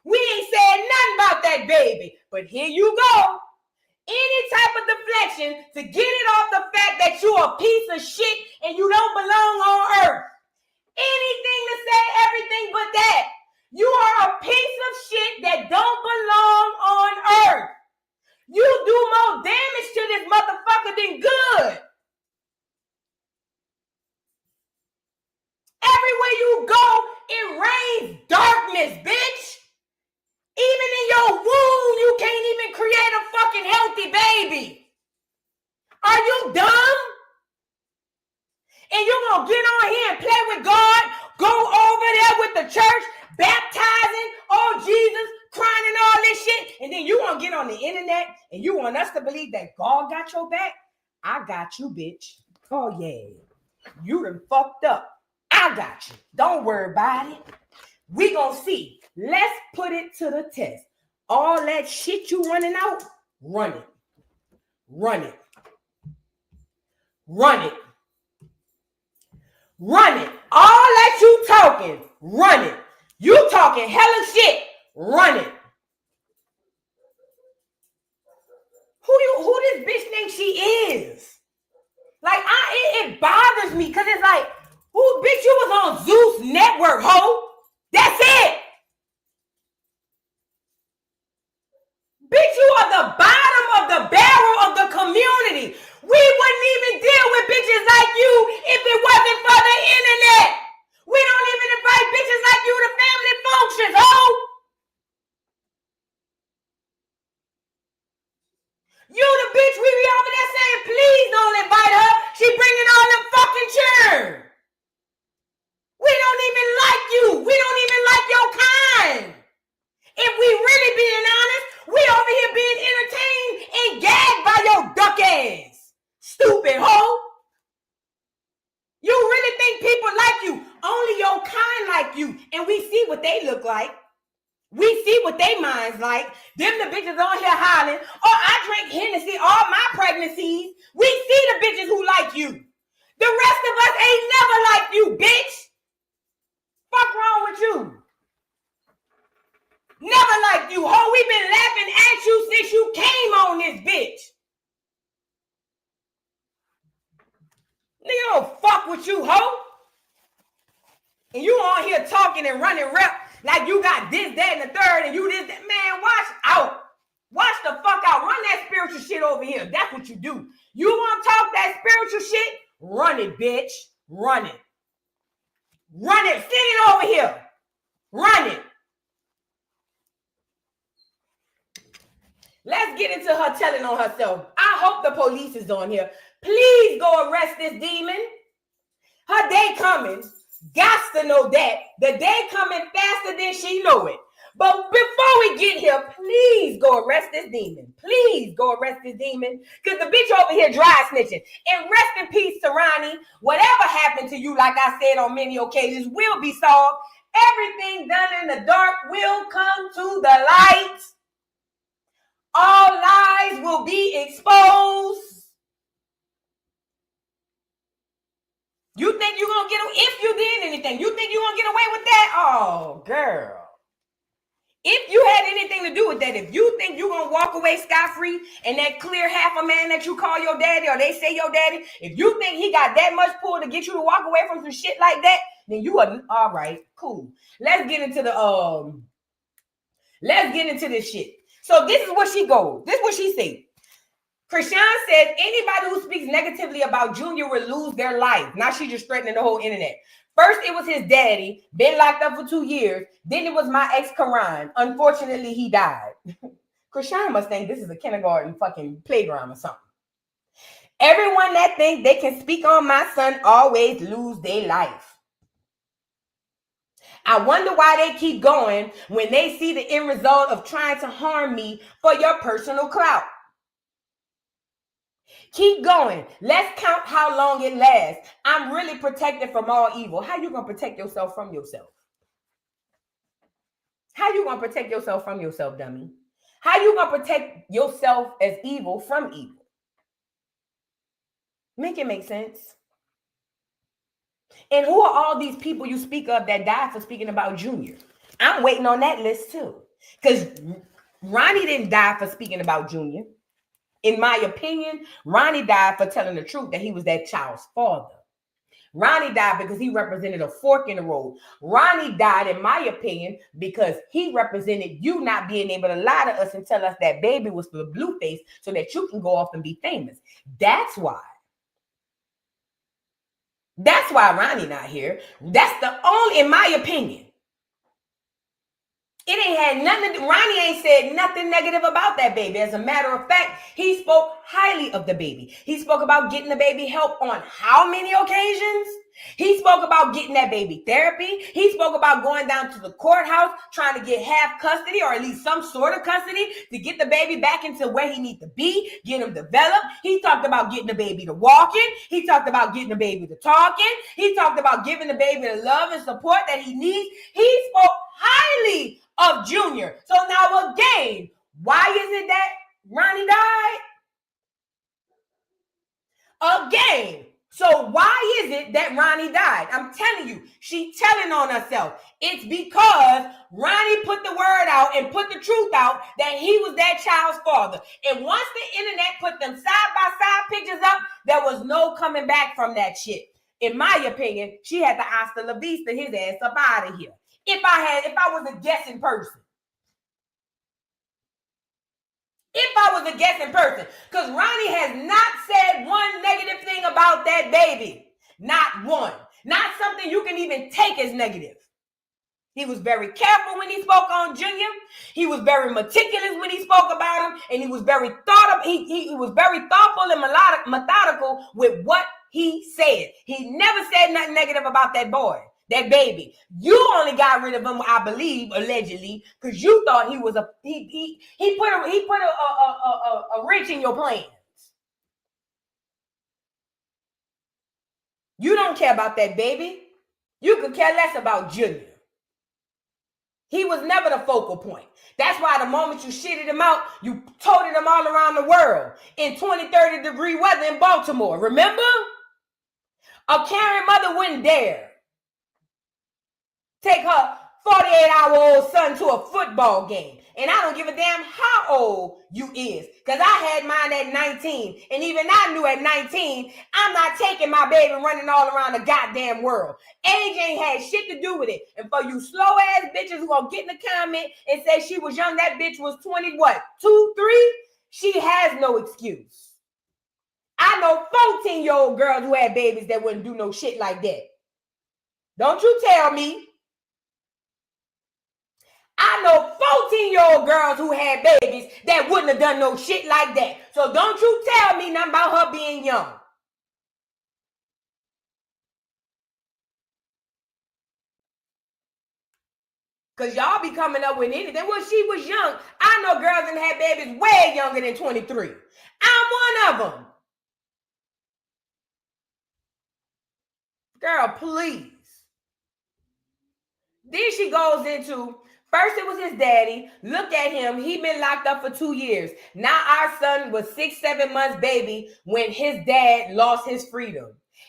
We ain't said nothing about that baby. But here you go. Any type of deflection to get it off the fact that you a piece of shit and you don't belong on earth. Anything to say everything but that. You are a piece of shit that don't belong on earth. You do more damage to this motherfucker than good. Everywhere you go, it rains darkness, bitch. Even in your womb, you can't even create a fucking healthy baby. Are you dumb? And you're going to get on here and play with God, go over there with the church, baptizing, oh Jesus, crying get on the internet and you want us to believe that God got your back? I got you, bitch. Oh, yeah. You done fucked up. I got you. Don't worry about it. We gonna see. Let's put it to the test. All that shit you running out, run it. Run it. Run it. Run it. All that you talking, run it. You talking hella shit, run it. Who this bitch thinks she is? Like, it bothers me because it's like, who bitch, you was on Zeus Network, ho? That's it. Bitch, you are the bottom of the barrel of the community. We wouldn't even deal with bitches like you if it wasn't for the internet. We don't even invite bitches like you to family functions, ho. You the bitch we be over there saying, please don't invite her. She bringing all them fucking churn. We don't even like you. We don't even like your kind. If we really being honest, we over here being entertained and gagged by your duck ass. Stupid hoe. You really think people like you? Only your kind like you. And we see what they look like. We see what they minds like. Them the bitches on here hollering, oh, I drink Hennessy all my pregnancies. We see the bitches who like you. The rest of us ain't never like you, bitch. Fuck wrong with you? Never like you, ho. We been laughing at you since you came on this bitch. Nigga don't fuck with you, ho. And you on here talking and running rep like you got this, that, and the third, and you this, that. Man, watch out. Watch the fuck out. Run that spiritual shit over here. That's what you do. You want to talk that spiritual shit? Run it, bitch. Run it. Run it. Send it over here. Run it. Let's get into her telling on herself. I hope the police is on here. Please go arrest this demon. Her day coming. Gots to know that. The day coming faster than she know it. But before we get here, please go arrest this demon. Please go arrest this demon. Because the bitch over here dry snitching. And rest in peace, Terine. Whatever happened to you, like I said on many occasions, will be solved. Everything done in the dark will come to the light. All lies will be exposed. You think you're going to get away? If you did anything, you think you're going to get away with that? Oh, girl. If you had anything to do with that, if you think you're going to walk away scot-free and that clear half a man that you call your daddy or they say your daddy, if you think he got that much pull to get you to walk away from some shit like that, then you are all right, cool. Let's get into this shit. So this is what she goes. This is what she said. Chrisean says anybody who speaks negatively about Junior will lose their life. Now she just threatening the whole internet. First, it was his daddy, been locked up for 2 years. Then it was my ex, Terine. Unfortunately, he died. Chrisean must think this is a kindergarten fucking playground or something. Everyone that thinks they can speak on my son always lose their life. I wonder why they keep going when they see the end result of trying to harm me for your personal clout. Keep going. Let's count how long it lasts. I'm really protected from all evil. How you going to protect yourself from yourself? How you going to protect yourself from yourself, dummy? How you going to protect yourself as evil from evil? Make it make sense. And who are all these people you speak of that died for speaking about Junior? I'm waiting on that list too. Because Ronnie didn't die for speaking about Junior. In my opinion, Ronnie died for telling the truth that he was that child's father. Ronnie died because he represented a fork in the road. Ronnie died, in my opinion, because he represented you not being able to lie to us and tell us that baby was for the blue face so that you can go off and be famous. That's why. That's why Ronnie not here. That's the only, in my opinion. It ain't had nothing. Ronnie ain't said nothing negative about that baby. As a matter of fact, he spoke highly of the baby. He spoke about getting the baby help on how many occasions? He spoke about getting that baby therapy. He spoke about going down to the courthouse, trying to get half custody or at least some sort of custody to get the baby back into where he needs to be, get him developed. He talked about getting the baby to walking. He talked about getting the baby to talking. He talked about giving the baby the love and support that he needs. He spoke highly of Junior. So now again, why is it that Ronnie died? Again. So why is it that Ronnie died? I'm telling you, she's telling on herself. It's because Ronnie put the word out and put the truth out that he was that child's father. And once the internet put them side-by-side pictures up, there was no coming back from that shit. In my opinion, she had to hasta la vista his ass up out of here. If I was a guessing person. If I was a guessing person. Because Ronnie has not said one negative thing about that baby. Not one. Not something you can even take as negative. He was very careful when he spoke on Junior. He was very meticulous when he spoke about him. And he was very he was very thoughtful and methodical with what he said. He never said nothing negative about that boy. That baby. You only got rid of him, I believe, allegedly, because you thought he was he put a wrench in your plans. You don't care about that baby. You could care less about Junior. He was never the focal point. That's why the moment you shitted him out, you toted him all around the world in 20, 30 degree weather in Baltimore. Remember? A caring mother wouldn't dare take her 48-hour-old son to a football game. And I don't give a damn how old you is. Because I had mine at 19. And even I knew at 19, I'm not taking my baby running all around the goddamn world. Age ain't had shit to do with it. And for you slow-ass bitches who gonna get in the comment and say she was young, that bitch was 20, what, 2, 3? She has no excuse. I know 14-year-old girls who had babies that wouldn't do no shit like that. Don't you tell me. I know 14-year-old girls who had babies that wouldn't have done no shit like that. So don't you tell me nothing about her being young. Because y'all be coming up with anything. Well, she was young. I know girls that had babies way younger than 23. I'm one of them. Girl, please. Then she goes into... First, it was his daddy. Look at him. He been locked up for 2 years. Now our son was 6, 7 months baby when his dad lost his freedom.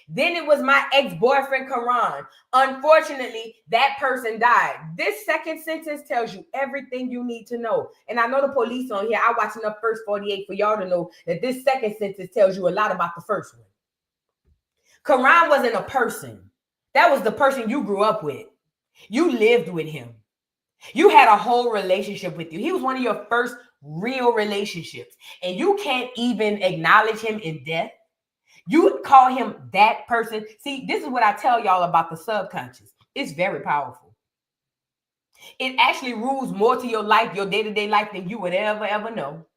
Then it was my ex-boyfriend, Karan. Unfortunately, that person died. This second sentence tells you everything you need to know. And I know the police on here. I watch enough First 48 for y'all to know that this second sentence tells you a lot about the first one. Karan wasn't a person. That was the person you grew up with. You lived with him. You had a whole relationship with you. He was one of your first real relationships. And you can't even acknowledge him in death. You call him that person. See, this is what I tell y'all about the subconscious. It's very powerful. It actually rules more to your life, your day-to-day life, than you would ever know.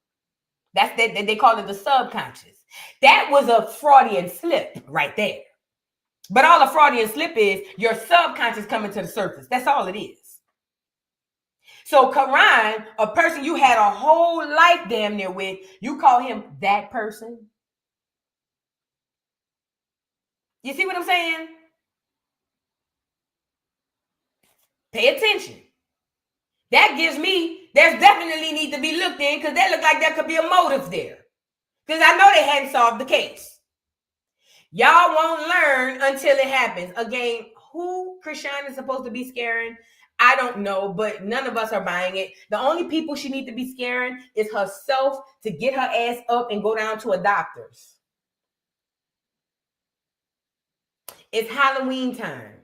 That's that they call it the subconscious. That was a Freudian slip right there. But all a Freudian slip is your subconscious coming to the surface. That's all it is. So Karan, a person you had a whole life damn near with, you call him that person. You see what I'm saying? Pay attention. That gives me, there's definitely need to be looked in because that look like there could be a motive there. Because I know they hadn't solved the case. Y'all won't learn until it happens. Again, who Chrisean is supposed to be scaring? I don't know, but none of us are buying it. The only people she needs to be scaring is herself to get her ass up and go down to a doctor's. It's Halloween time.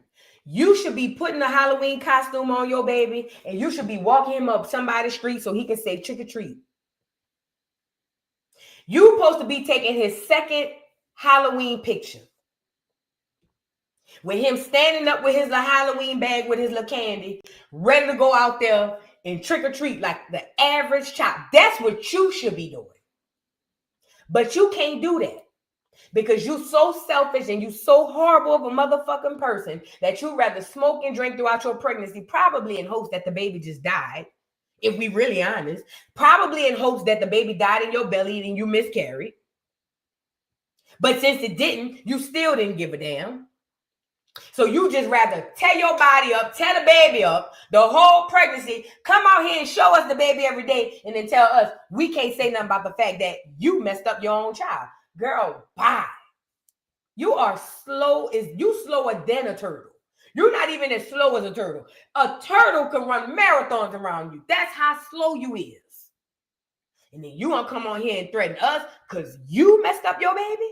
You should be putting a Halloween costume on your baby, and you should be walking him up somebody's street so he can say trick or treat. You're supposed to be taking his second Halloween picture with him standing up with his little Halloween bag with his little candy, ready to go out there and trick or treat like the average child. That's what you should be doing. But you can't do that because you so selfish and you so horrible of a motherfucking person that you rather smoke and drink throughout your pregnancy, probably in hopes that the baby just died. If we really honest, probably in hopes that the baby died in your belly and you miscarried. But since it didn't, you still didn't give a damn. So you just rather tear your body up, tear the baby up, the whole pregnancy, come out here and show us the baby every day, and then tell us we can't say nothing about the fact that you messed up your own child. Girl, bye. You are slow. You slower than a turtle. You're not even as slow as a turtle. A turtle can run marathons around you. That's how slow you is. And then you gonna come on here and threaten us because you messed up your baby?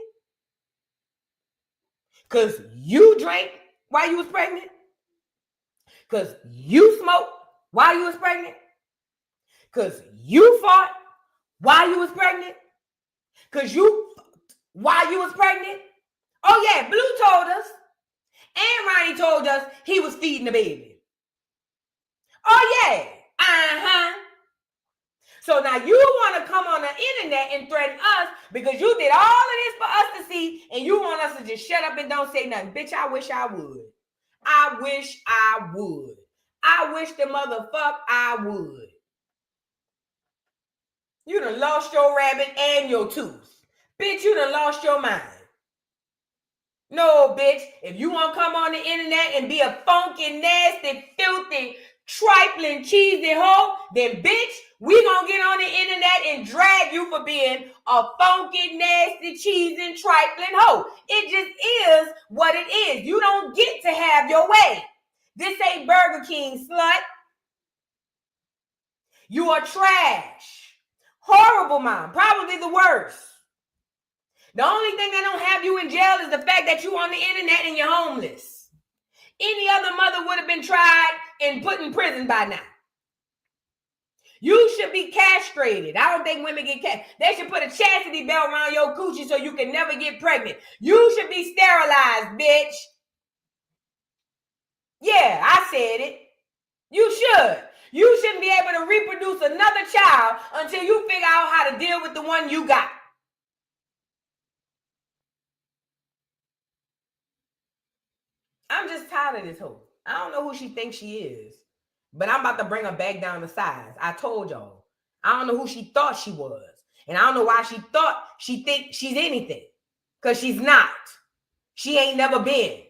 Because you drank while you was pregnant? Because you smoked while you was pregnant? Because you fought while you was pregnant? Because you while you was pregnant? Oh yeah, Blue told us. And Ronnie told us he was feeding the baby. Oh yeah. Uh-huh. So now you want to come on the internet and threaten us because you did all of this for us to see and you want us to just shut up and don't say nothing. Bitch, I wish I would. I wish I would. I wish the motherfuck I would. You done lost your rabbit and your tooth. Bitch, you done lost your mind. No, bitch. If you want to come on the internet and be a funky, nasty, filthy, trifling, cheesy hoe, then bitch, we gonna get on the internet and drag you for being a funky, nasty, cheesy, trifling hoe. It just is what it is. You don't get to have your way. This ain't Burger King, slut. You are trash. Horrible mom. Probably the worst. The only thing that don't have you in jail is the fact that you on the internet and you're homeless. Any other mother would have been tried and put in prison by now. You should be castrated. I don't think women get castrated. They should put a chastity belt around your coochie so you can never get pregnant. You should be sterilized, bitch. Yeah, I said it. You should. You shouldn't be able to reproduce another child until you figure out how to deal with the one you got. I'm just tired of this hoe. I don't know who she thinks she is, but I'm about to bring her back down to size. I told y'all. I don't know who she thought she was, and I don't know why she thought she thinks she's anything, because she's not. She ain't never been.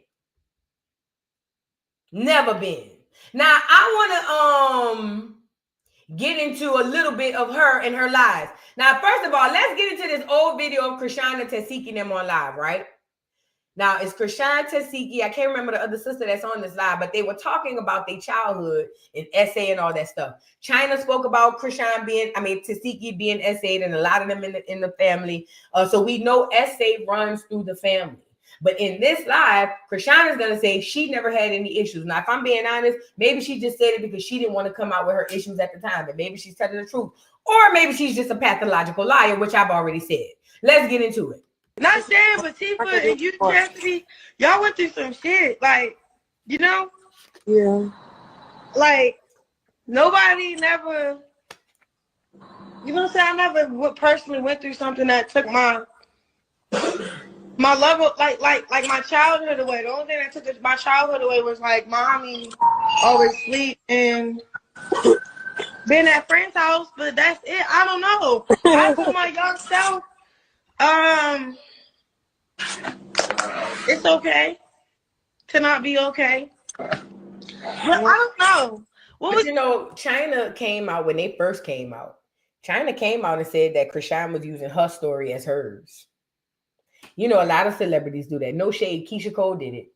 Never been. Now, I want to get into a little bit of her and her lives. Now, first of all, let's get into this old video of Chrisean and Tesheki and them on live, right? Now, it's Chrisean, Tesheki. I can't remember the other sister that's on this live, but they were talking about their childhood and essay and all that stuff. China spoke about Tesheki being essayed and a lot of them in the family. So we know essay runs through the family. But in this live, Chrisean is going to say she never had any issues. Now, if I'm being honest, maybe she just said it because she didn't want to come out with her issues at the time. And maybe she's telling the truth. Or maybe she's just a pathological liar, which I've already said. Let's get into it. Not saying, but Tifa and you, Chasity, y'all went through some shit. Like, you know? Yeah. Like, nobody never, you know what I'm saying? I never personally went through something that took my level, like my childhood away. The only thing that took my childhood away was like mommy always sleep and being at friend's house, but that's it. I don't know. I told my young self, it's okay to not be okay. But I don't know. But you know, China came out when they first came out. China came out and said that Chrisean was using her story as hers. You know, a lot of celebrities do that. No shade, Keisha Cole did it.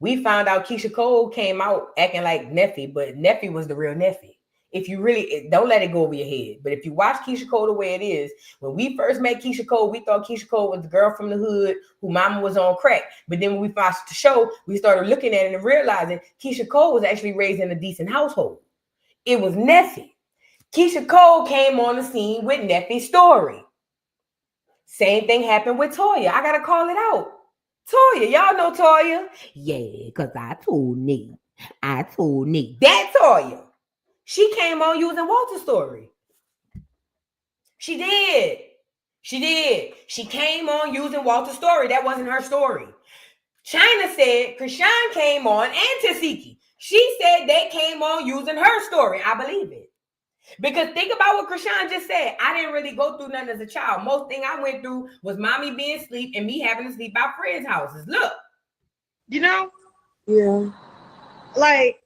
We found out Keisha Cole came out acting like Neffy, but Neffy was the real Neffy. If you really, don't let it go over your head. But if you watch Keisha Cole the way it is, when we first met Keisha Cole, we thought Keisha Cole was the girl from the hood who mama was on crack. But then when we watched the show, we started looking at it and realizing Keisha Cole was actually raised in a decent household. It was Neffy. Keisha Cole came on the scene with Neffy's story. Same thing happened with Toya. I got to call it out. Toya, y'all know Toya? Yeah, because I told Nick. That Toya. She came on using Walter's story. She did. She came on using Walter's story. That wasn't her story. China said Chrisean came on and Tesheki. She said they came on using her story. I believe it. Because think about what Chrisean just said. I didn't really go through nothing as a child. Most thing I went through was mommy being asleep and me having to sleep at friends' houses. Look. You know? Yeah. Like,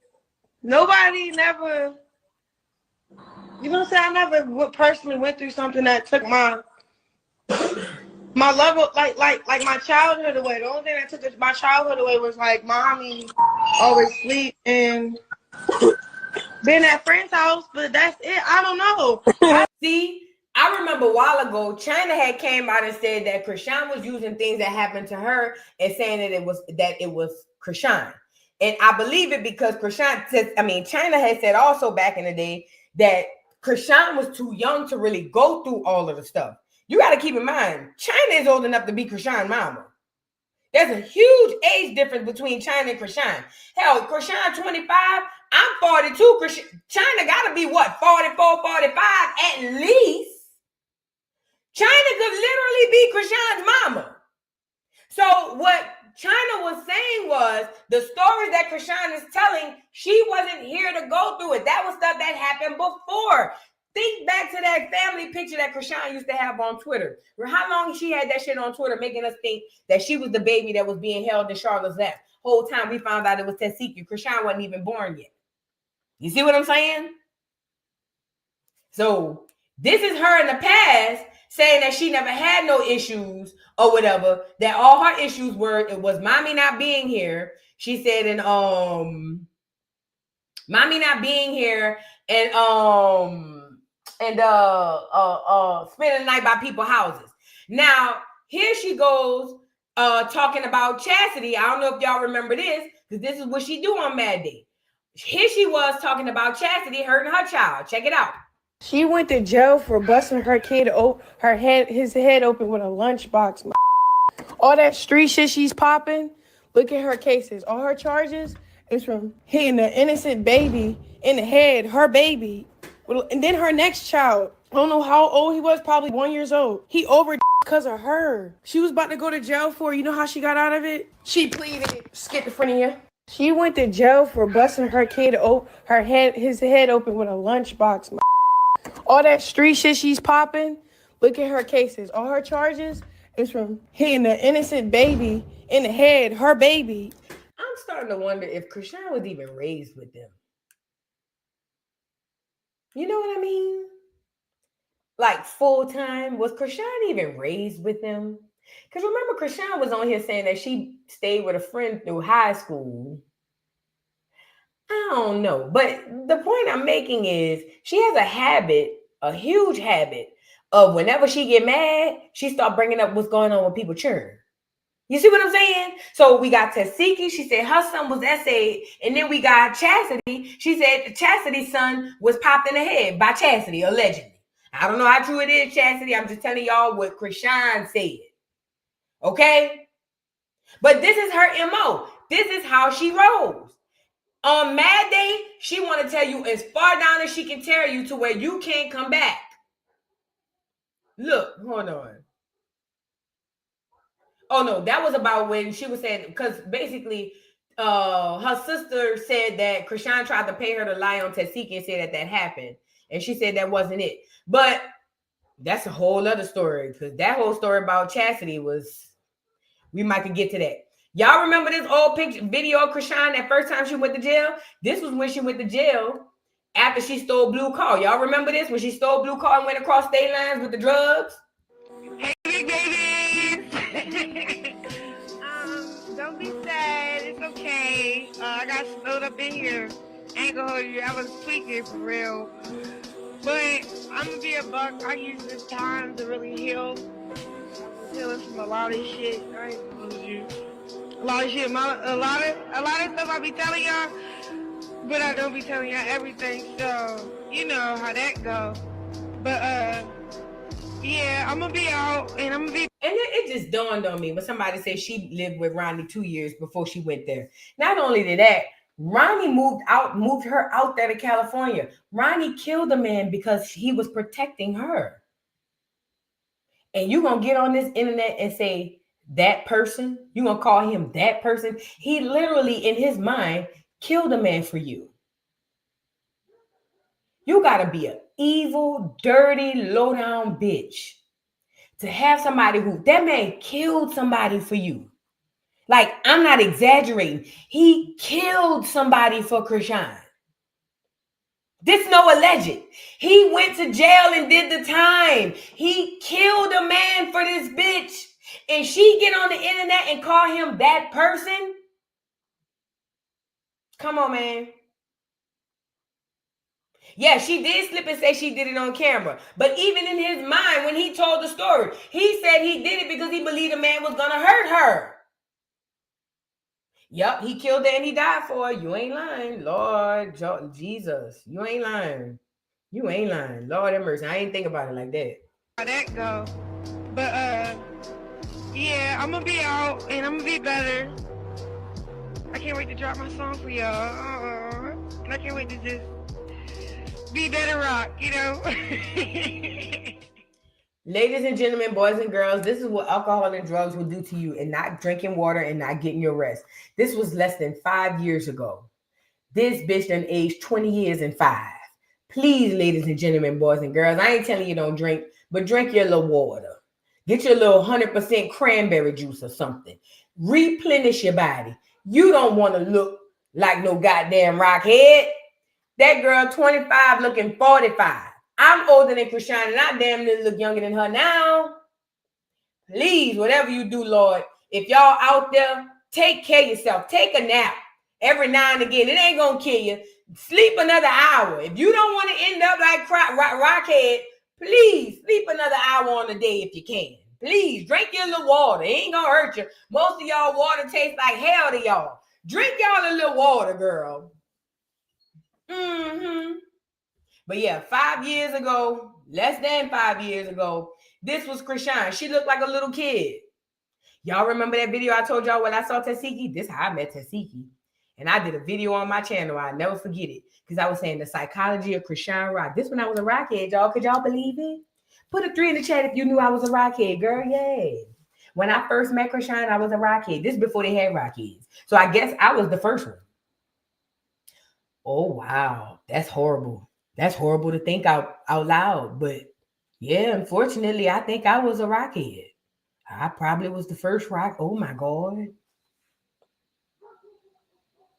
nobody never, you know what I'm saying? I never personally went through something that took my level, like my childhood away. The only thing that took my childhood away was like mommy always sleep and being at friend's house, but that's it. I don't know. See, I remember a while ago, China had came out and said that Chrisean was using things that happened to her and saying that it was Chrisean. And I believe it because China had said also back in the day that Chrisean was too young to really go through all of the stuff. You got to keep in mind, China is old enough to be Chrisean's mama. There's a huge age difference between China and Chrisean. Hell, Chrisean 25, I'm 42. China got to be what, 44, 45 at least. China could literally be Chrisean's mama. So what China was saying was the stories that Chrisean is telling, she wasn't here to go through it. That was stuff that happened before. Think back to that family picture that Chrisean used to have on Twitter. Or how long she had that shit on Twitter making us think that she was the baby that was being held in Charlotte's lap. Whole time we found out it was Tesheki. Chrisean wasn't even born yet. You see what I'm saying? So this is her in the past saying that she never had no issues or whatever, that all her issues were, it was mommy not being here. She said, and mommy not being here and spending the night by people's houses. Now, here she goes talking about Chasity. I don't know if y'all remember this, because this is what she do on Mad Day. Here she was talking about Chasity hurting her child. Check it out. She went to jail for busting her kid his head open with a lunchbox. All that street shit she's popping, look at her cases. All her charges is from hitting an innocent baby in the head, her baby. And then her next child, I don't know how old he was, probably 1 year old. He overdosed because of her. She was about to go to jail for, you know how she got out of it? She pleaded schizophrenia. She went to jail for busting her kid his head open with a lunchbox. All that street shit she's popping, look at her cases. All her charges is from hitting an innocent baby in the head, her baby. I'm starting to wonder if Chrisean was even raised with them. You know what I mean? Like full time. Was Chrisean even raised with them? Because remember, Chrisean was on here saying that she stayed with a friend through high school. I don't know. But the point I'm making is she has a huge habit of whenever she get mad, she start bringing up what's going on with people churn. You see what I'm saying? So we got Tesheki. She said her son was essayed. And then we got Chasity. She said Chastity's son was popped in the head by Chasity, allegedly. I don't know how true it is, Chasity. I'm just telling y'all what Chrisean said. Okay? But this is her MO. This is how she rolls. On Mad Day, she want to tell you as far down as she can tear you to where you can't come back. Look, hold on. Oh, no, that was about when she was saying, because basically her sister said that Chrisean tried to pay her to lie on Tesheki and say that happened. And she said that wasn't it. But that's a whole other story, because that whole story about Chasity was, we might could get to that. Y'all remember this old video of Chrisean that first time she went to jail? This was when she went to jail after she stole Blue Car. Y'all remember this? When she stole Blue Car and went across state lines with the drugs? Hey, big babies! Don't be sad. It's okay. I got snowed up in here. Ain't gonna hold you. I was tweaking for real. But I'm gonna be a buck. I use this time to really heal. I was healing from a lot of shit. I ain't gonna hold you. A lot of shit. A lot of stuff I be telling y'all, but I don't be telling y'all everything. So you know how that go. But yeah, I'm gonna be out and I'm gonna be. And it just dawned on me when somebody said she lived with Ronnie 2 years before she went there. Not only did that, Ronnie moved her out there to California. Ronnie killed a man because he was protecting her. And you're going to get on this internet and say, that person, you're going to call him that person. He literally, in his mind, killed a man for you. You got to be an evil, dirty, low-down bitch to have somebody that man killed somebody for you. Like, I'm not exaggerating. He killed somebody for Chrisean. This no alleged. He went to jail and did the time. He killed a man for this bitch. And she get on the internet and call him that person? Come on, man. Yeah, she did slip and say she did it on camera. But even in his mind, when he told the story, he said he did it because he believed a man was going to hurt her. Yep, he killed her and he died for her. You ain't lying. Lord Jesus, you ain't lying. You ain't lying. Lord have mercy. I ain't think about it like that. How that go? But yeah, I'm gonna be out and I'm gonna be better. I can't wait to drop my song for y'all. And I can't wait to just be better rock, you know. Ladies and gentlemen, boys and girls, this is what alcohol and drugs will do to you, and not drinking water and not getting your rest. This was less than 5 years ago. This bitch done aged 20 years and 5. Please, ladies and gentlemen, boys and girls, I ain't telling you don't drink, but drink your little water. Get your little 100% cranberry juice or something. Replenish your body. You don't want to look like no goddamn rockhead. That girl 25 looking 45. I'm older than Chrisean and I damn near look younger than her now. Please, whatever you do, Lord, if y'all out there, take care of yourself. Take a nap every now and again. It ain't going to kill you. Sleep another hour. If you don't want to end up like Rockhead, please sleep another hour on the day if you can. Please, drink your little water. It ain't going to hurt you. Most of y'all water tastes like hell to y'all. Drink y'all a little water, girl. Mm-hmm. But yeah, 5 years ago, less than 5 years ago, this was Chrisean. She looked like a little kid. Y'all remember that video I told y'all when I saw Tesheki? This is how I met Tesheki. And I did a video on my channel. I'll never forget it. Because I was saying the psychology of Chrisean rock. This when I was a rockhead, y'all. Could y'all believe it? Put a 3 in the chat if you knew I was a rockhead, girl. Yay. When I first met Chrisean, I was a rockhead. This is before they had rockheads. So I guess I was the first one. Oh, wow. That's horrible. That's horrible to think out loud. But yeah, unfortunately, I think I was a rockhead. I probably was the first rock. Oh, my God.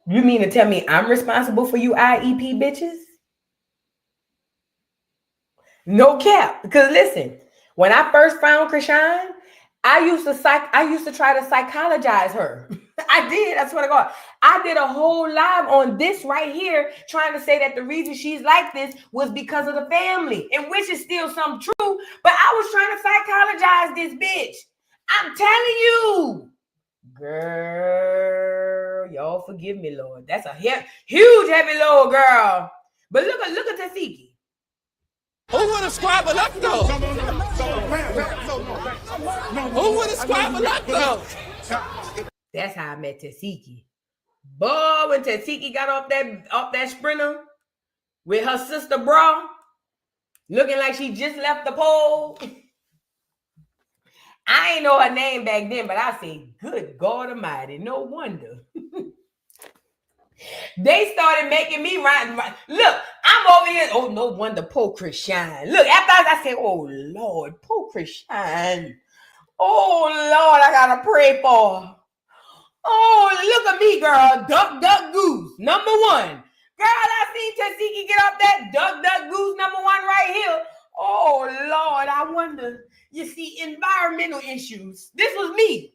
You mean to tell me I'm responsible for you IEP bitches? No cap. Because listen, when I first found Chrisean, I used to try to psychologize her. I did. I swear to God. I did a whole live on this right here, trying to say that the reason she's like this was because of the family, and which is still some true. But I was trying to psychologize this bitch. I'm telling you, girl, y'all forgive me, Lord. That's a huge heavy load, girl. But look at Tesheki. Who would have squabbled up though? Who would have squabbled up though? That's how I met Tesheki. Boy, when Tesheki got off that sprinter with her sister bra, looking like she just left the pole. I ain't know her name back then, but I say, good God Almighty, no wonder. They started making me right. Look, I'm over here. Oh, no wonder, poor Chrisean. Look, after I said, oh, Lord, poor Chrisean. Oh, Lord, I got to pray for her. Oh, look at me, girl. Duck, duck, goose. Number 1. Girl, I seen Tesheki get up that duck, duck, goose number 1 right here. Oh, Lord, I wonder. You see, environmental issues. This was me.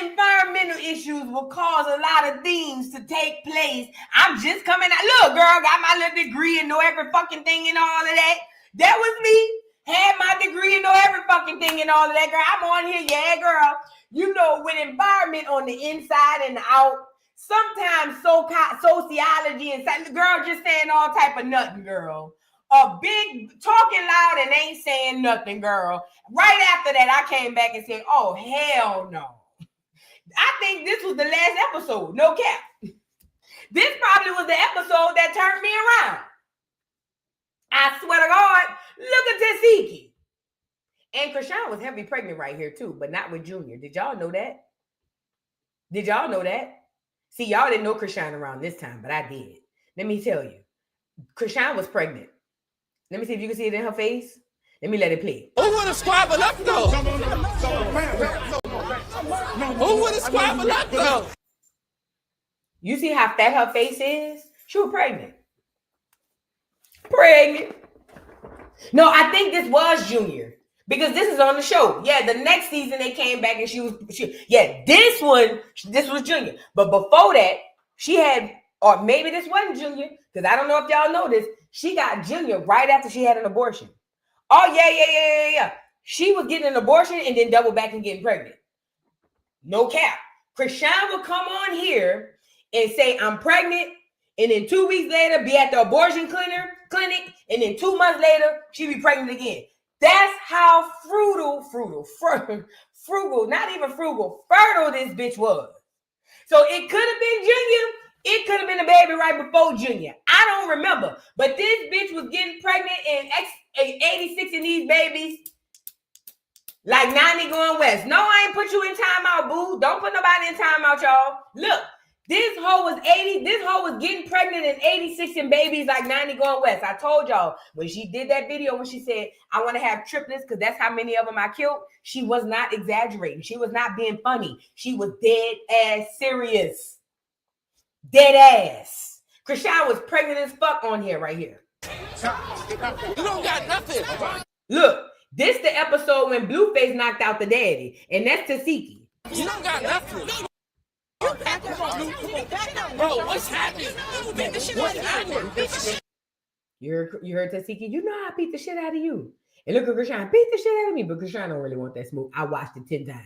Environmental issues will cause a lot of things to take place. I'm just coming out. Look, girl, got my little degree and know every fucking thing and all of that. That was me. Had my degree and know every fucking thing and all of that, girl. I'm on here, yeah, girl. You know, with environment on the inside and out, sometimes sociology and girl just saying all type of nothing, girl. A big talking loud and ain't saying nothing, girl. Right after that, I came back and said, oh, hell no. I think this was the last episode. No cap. This probably was the episode that turned me around. I swear to God, look at Tesheki. And Chrisean was heavily pregnant right here too, but not with Junior. Did y'all know that? Did y'all know that? See, y'all didn't know Chrisean around this time, but I did. Let me tell you. Chrisean was pregnant. Let me see if you can see it in her face. Let me let it play. Who would have squabbled up though? Who would have squabbled up though? You see how fat her face is? She was pregnant. Pregnant. No, I think this was Junior. Because this is on the show. Yeah, the next season they came back and this was Junior. But before that, she had, or maybe this wasn't Junior, because I don't know if y'all know this, she got Junior right after she had an abortion. Oh, yeah. She was getting an abortion and then double back and getting pregnant. No cap. Chrisean would come on here and say, I'm pregnant, and then 2 weeks later be at the abortion clinic, and then 2 months later, she be pregnant again. That's how frugal, not even frugal, fertile this bitch was. So it could have been Junior. It could have been a baby right before Junior. I don't remember. But this bitch was getting pregnant in 86 of these babies. Like 90 going west. No, I ain't put you in timeout, boo. Don't put nobody in timeout, y'all. Look, this hoe was 80. This hoe was getting pregnant in 86 and babies like 90 going west. I told y'all when she did that video, when she said, I want to have triplets because that's how many of them I killed. She was not exaggerating. She was not being funny. She was dead ass serious. Dead ass. Chrisean was pregnant as fuck on here right here. You don't got nothing. Look, this the episode when Blueface knocked out the daddy. And that's Tesheki. You don't got nothing. Bro, what's happening? What's happening? You heard Tesheki? You know I beat the shit out of you. And look at Chrisean, beat the shit out of me, but Chrisean don't really want that smoke. I watched it 10 times.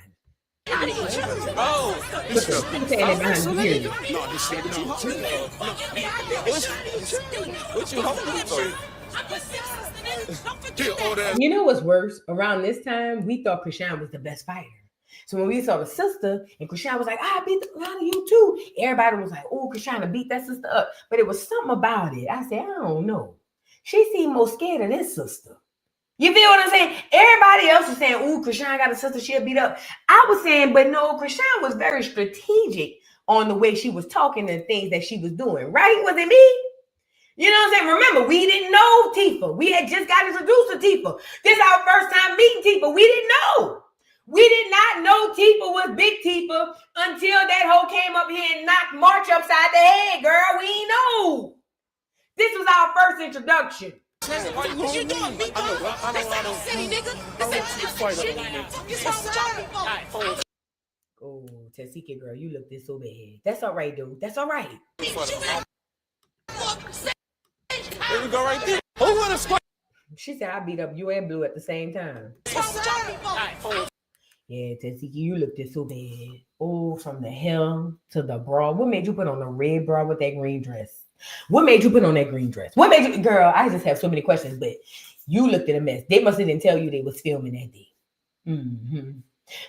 Oh, I'm saying that behind the ears. what you hoping for? You know what's worse? Around this time, we thought Chrisean was the best fighter. So when we saw the sister, and Chrisean was like, I beat the hell out of you too. Everybody was like, oh, Chrisean beat that sister up. But it was something about it. I said, I don't know. She seemed more scared of this sister. You feel what I'm saying? Everybody else was saying, ooh, Chrisean got a sister, she'll beat up. I was saying, but no, Chrisean was very strategic on the way she was talking and things that she was doing, right? Was it me? You know what I'm saying? Remember, we didn't know Tifa. We had just got introduced to Tifa. This is our first time meeting Tifa. We didn't know. We did not know Tifa was Big Tifa until that hoe came up here and knocked March upside the head, girl. We didn't know. This was our first introduction. What you doing, big dog? This ain't no city, nigga. This ain't Oh, Tesheki, girl, you look this so bad. That's all right, dude. That's all right. There we go right there. Who would have squat? She said I beat up you and Blue at the same time. Yeah, Tesheki, you look this so bad. Oh, from the hem to the bra. What made you put on a red bra with that green dress? What made you put on that green dress? What made you, girl? I just have so many questions, but you looked at a mess. They must have didn't tell you they was filming that day. Mm-hmm.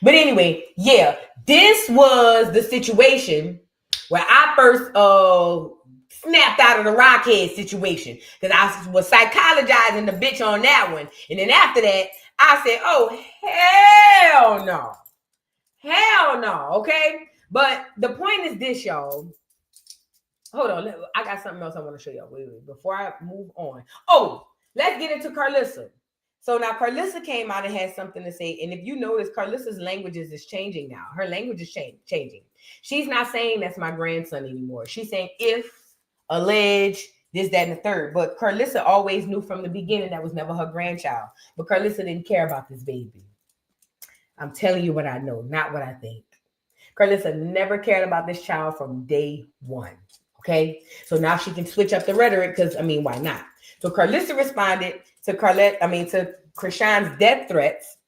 But anyway, yeah, this was the situation where I first snapped out of the Rockhead situation because I was psychologizing the bitch on that one. And then after that, I said, oh, hell no. Hell no, okay? But the point is this, y'all. Hold on, I got something else I want to show y'all. Wait, before I move on. Oh, let's get into Carlissa. So now Carlissa came out and had something to say. And if you notice, Carlissa's languages is changing now. Her language is changing. She's not saying that's my grandson anymore. She's saying if, allege, this, that, and the third. But Carlissa always knew from the beginning that was never her grandchild. But Carlissa didn't care about this baby. I'm telling you what I know, not what I think. Carlissa never cared about this child from day one. Okay, so now she can switch up the rhetoric because, I mean, why not? So Carlissa responded to Chrisean's death threats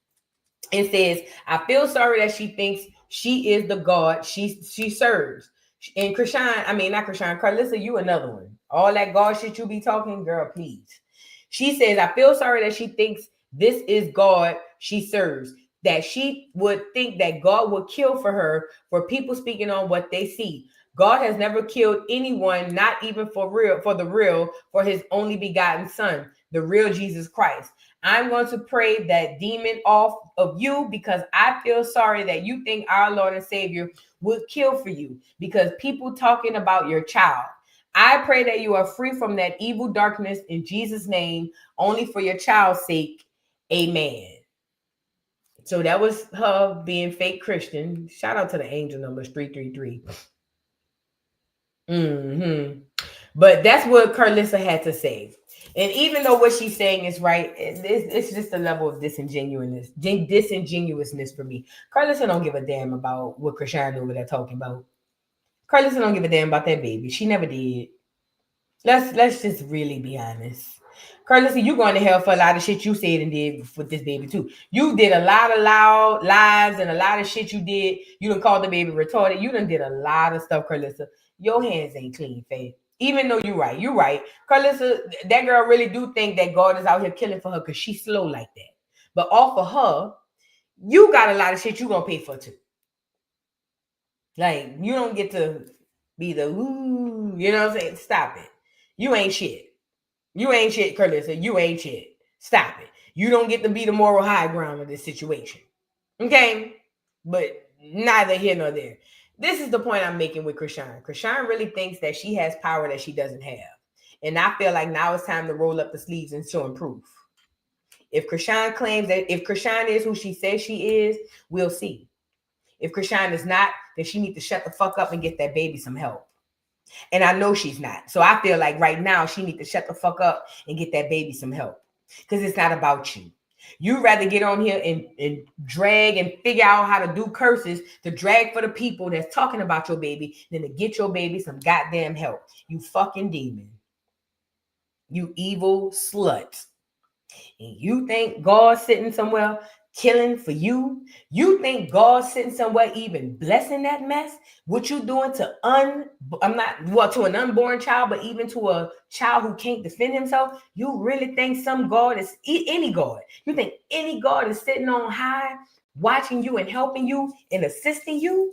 and says, I feel sorry that she thinks she is the God she serves. And Carlissa, you another one. All that God shit you be talking, girl, please. She says, I feel sorry that she thinks this is God she serves. that she would think that God would kill for her for people speaking on what they see. God has never killed anyone, not even for his only begotten son, the real Jesus Christ. I'm going to pray that demon off of you because I feel sorry that you think our Lord and Savior would kill for you because people talking about your child. I pray that you are free from that evil darkness in Jesus' name, only for your child's sake. Amen. So that was her being fake Christian. Shout out to the angel numbers 333. But that's what Carlissa had to say. And even though what she's saying is right, it's just a level of disingenuousness for me. Carlissa don't give a damn about what Chrisean over there talking about. Carlissa don't give a damn about that baby. She never did. Let's just really be honest. Carlissa, you going to hell for a lot of shit you said and did with this baby too. You did a lot of loud lies and a lot of shit you did. You done called the baby retarded. You done did a lot of stuff, Carlissa. Your hands ain't clean, Faith. Even though you're right. Carlissa, that girl really do think that God is out here killing for her because she's slow like that. But off of her, you got a lot of shit you gonna pay for too. Like, you don't get to be the ooh, you know what I'm saying? Stop it. You ain't shit. You ain't shit, Carlissa. You ain't shit. Stop it. You don't get to be the moral high ground of this situation. Okay? But neither here nor there. This is the point I'm making with Chrisean. Chrisean really thinks that she has power that she doesn't have. And I feel like now it's time to roll up the sleeves and show him proof. If Chrisean claims that if Chrisean is who she says she is, we'll see. If Chrisean is not, then she needs to shut the fuck up and get that baby some help. And I know she's not. So I feel like right now she needs to shut the fuck up and get that baby some help. Because it's not about you. You'd rather get on here and drag and figure out how to do curses to drag for the people that's talking about your baby than to get your baby some goddamn help. You fucking demon. You evil slut. And you think God's sitting somewhere killing for you? You think God's sitting somewhere even blessing that mess? What you doing to to an unborn child, but even to a child who can't defend himself? You really think some God is any God? You think any God is sitting on high, watching you and helping you and assisting you?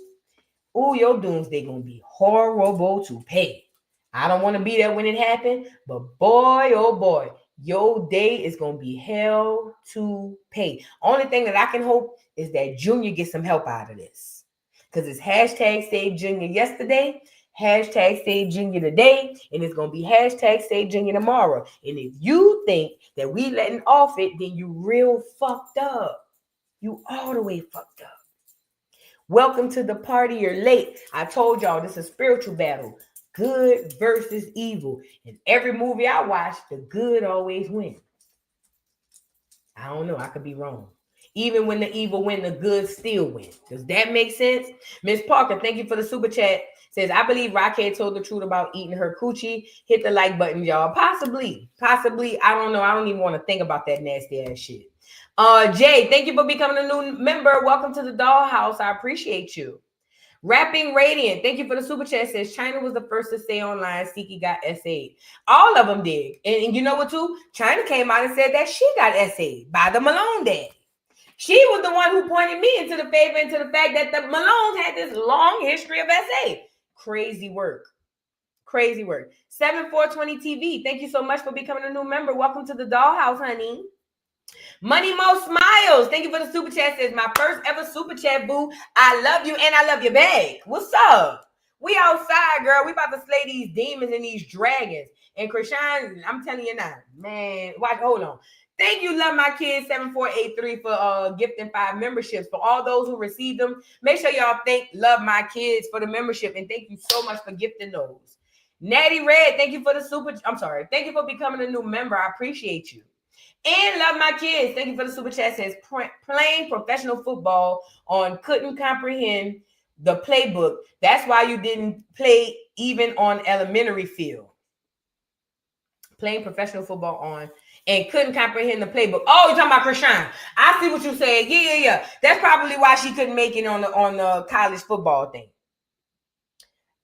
Oh, your doomsday gonna be horrible to pay. I don't want to be there when it happened, but boy, oh boy, your day is going to be hell to pay. Only thing that I can hope is that Junior gets some help out of this. Because it's hashtag Save Junior yesterday, hashtag Save Junior today, and it's going to be hashtag Save Junior tomorrow. And if you think that we letting off it, then you real fucked up. You all the way fucked up. Welcome to the party. You're late. I told y'all this is a spiritual battle. Good versus evil. In every movie I watch, the good always wins. I don't know. I could be wrong. Even when the evil win, the good still wins. Does that make sense? Miss Parker, thank you for the super chat. Says, I believe Rockhead told the truth about eating her coochie. Hit the like button, y'all. Possibly. I don't know. I don't even want to think about that nasty ass shit. Jay, thank you for becoming a new member. Welcome to the dollhouse. I appreciate you. Rapping Radiant, thank you for the super chat. Says China was the first to stay online. Siki got SA'd. All of them did. And you know what, too? China came out and said that she got SA'd by the Malone daddy. She was the one who pointed me into the favor, into the fact that the Malones had this long history of SA. Crazy work. 7420 TV, thank you so much for becoming a new member. Welcome to the dollhouse, honey. Money Mo Smiles, thank you for the super chat. Says my first ever super chat, boo. I love you and I love your bag. What's up? We outside, girl. We about to slay these demons and these dragons. And Chrisean, I'm telling you now, man. Watch, hold on. Thank you, Love My Kids 7483 for gifting 5 memberships. For all those who received them, make sure y'all thank Love My Kids for the membership, and thank you so much for gifting those. Natty Red, thank you for the super. I'm sorry. Thank you for becoming a new member. I appreciate you. And Love My Kids, thank you for the super chat. Says playing professional football on couldn't comprehend the playbook. That's why you didn't play even on elementary field. Playing professional football on and couldn't comprehend the playbook. Oh, you're talking about Chrisean. I see what you said. Yeah. That's probably why she couldn't make it on the college football thing.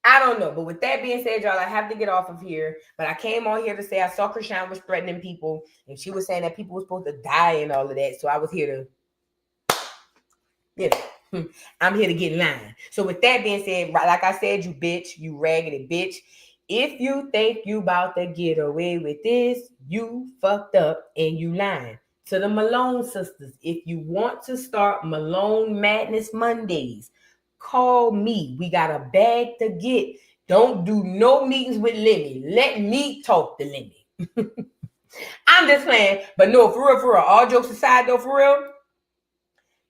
I don't know. But with that being said, y'all, I have to get off of here. But I came on here to say I saw Chrisean was threatening people. And she was saying that people were supposed to die and all of that. So I was here to You know, I'm here to get in line. So with that being said, like I said, you bitch, you raggedy bitch. If you think you about to get away with this, you fucked up and you lying. To the Malone sisters, if you want to start Malone Madness Mondays, call me. We got a bag to get. Don't do no meetings with Lemmy. Let me talk to Lemmy. I'm just playing. But no, for real, all jokes aside though, for real,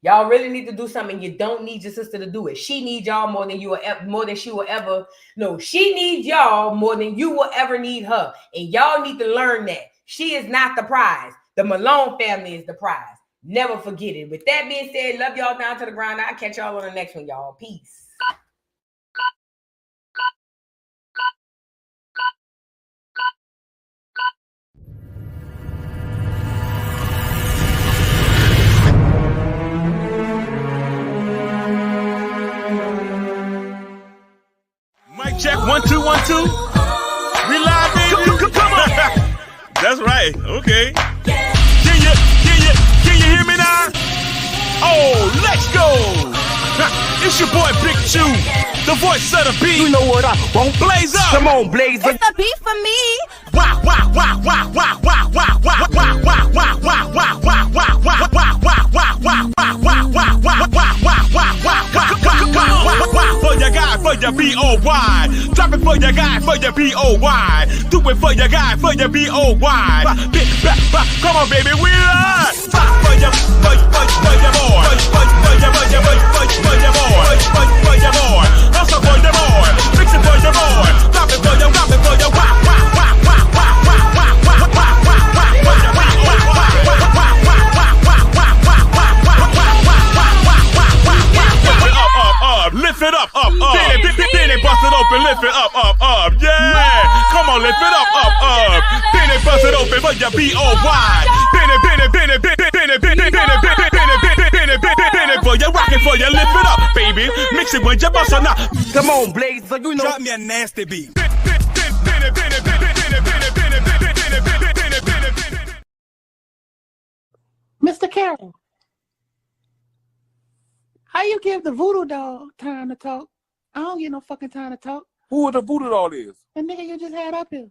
y'all really need to do something. You don't need your sister to do it. She needs y'all more than she will ever. No, she needs y'all more than you will ever need her. And y'all need to learn that. She is not the prize. The Malone family is the prize. Never forget it. With that being said, love y'all down to the ground. I'll catch y'all on the next one, y'all. Peace. Mic check 1 2 1 2. We live, baby. Come on. That's right. Okay. Can you hear me now? Oh, let's go. It's your boy Big Chew, the voice of the beat. You know what I want? Blaze up. Come on, blaze up. It's the beat for me. Wow, wow, wow, wow, wow, wow, wow, wow, wow, wow, wow, wow, wow, wow, wow, wow, wow, wow, wow, wow, for your guy, for your B-O-Y. Drop it for your guy, for your B-O-Y. Do it for your guy, for your B-O-Y. Come on, baby, we are. For your boy. Also for your boy. Fix it for your boy. Drop it for your lift it up. Then it bust it open, lift it up. Yeah, come on, lift it up. Then it bust it open for your B-O-Y. Then it for your rockin' for your lift it up, baby. Mix it with your bust or not. Come on, blaze up. You know. Drop me a nasty beat. Mr. Carroll, how you give the voodoo doll time to talk? I don't get no fucking time to talk. Who the voodoo doll is? The nigga you just had up here.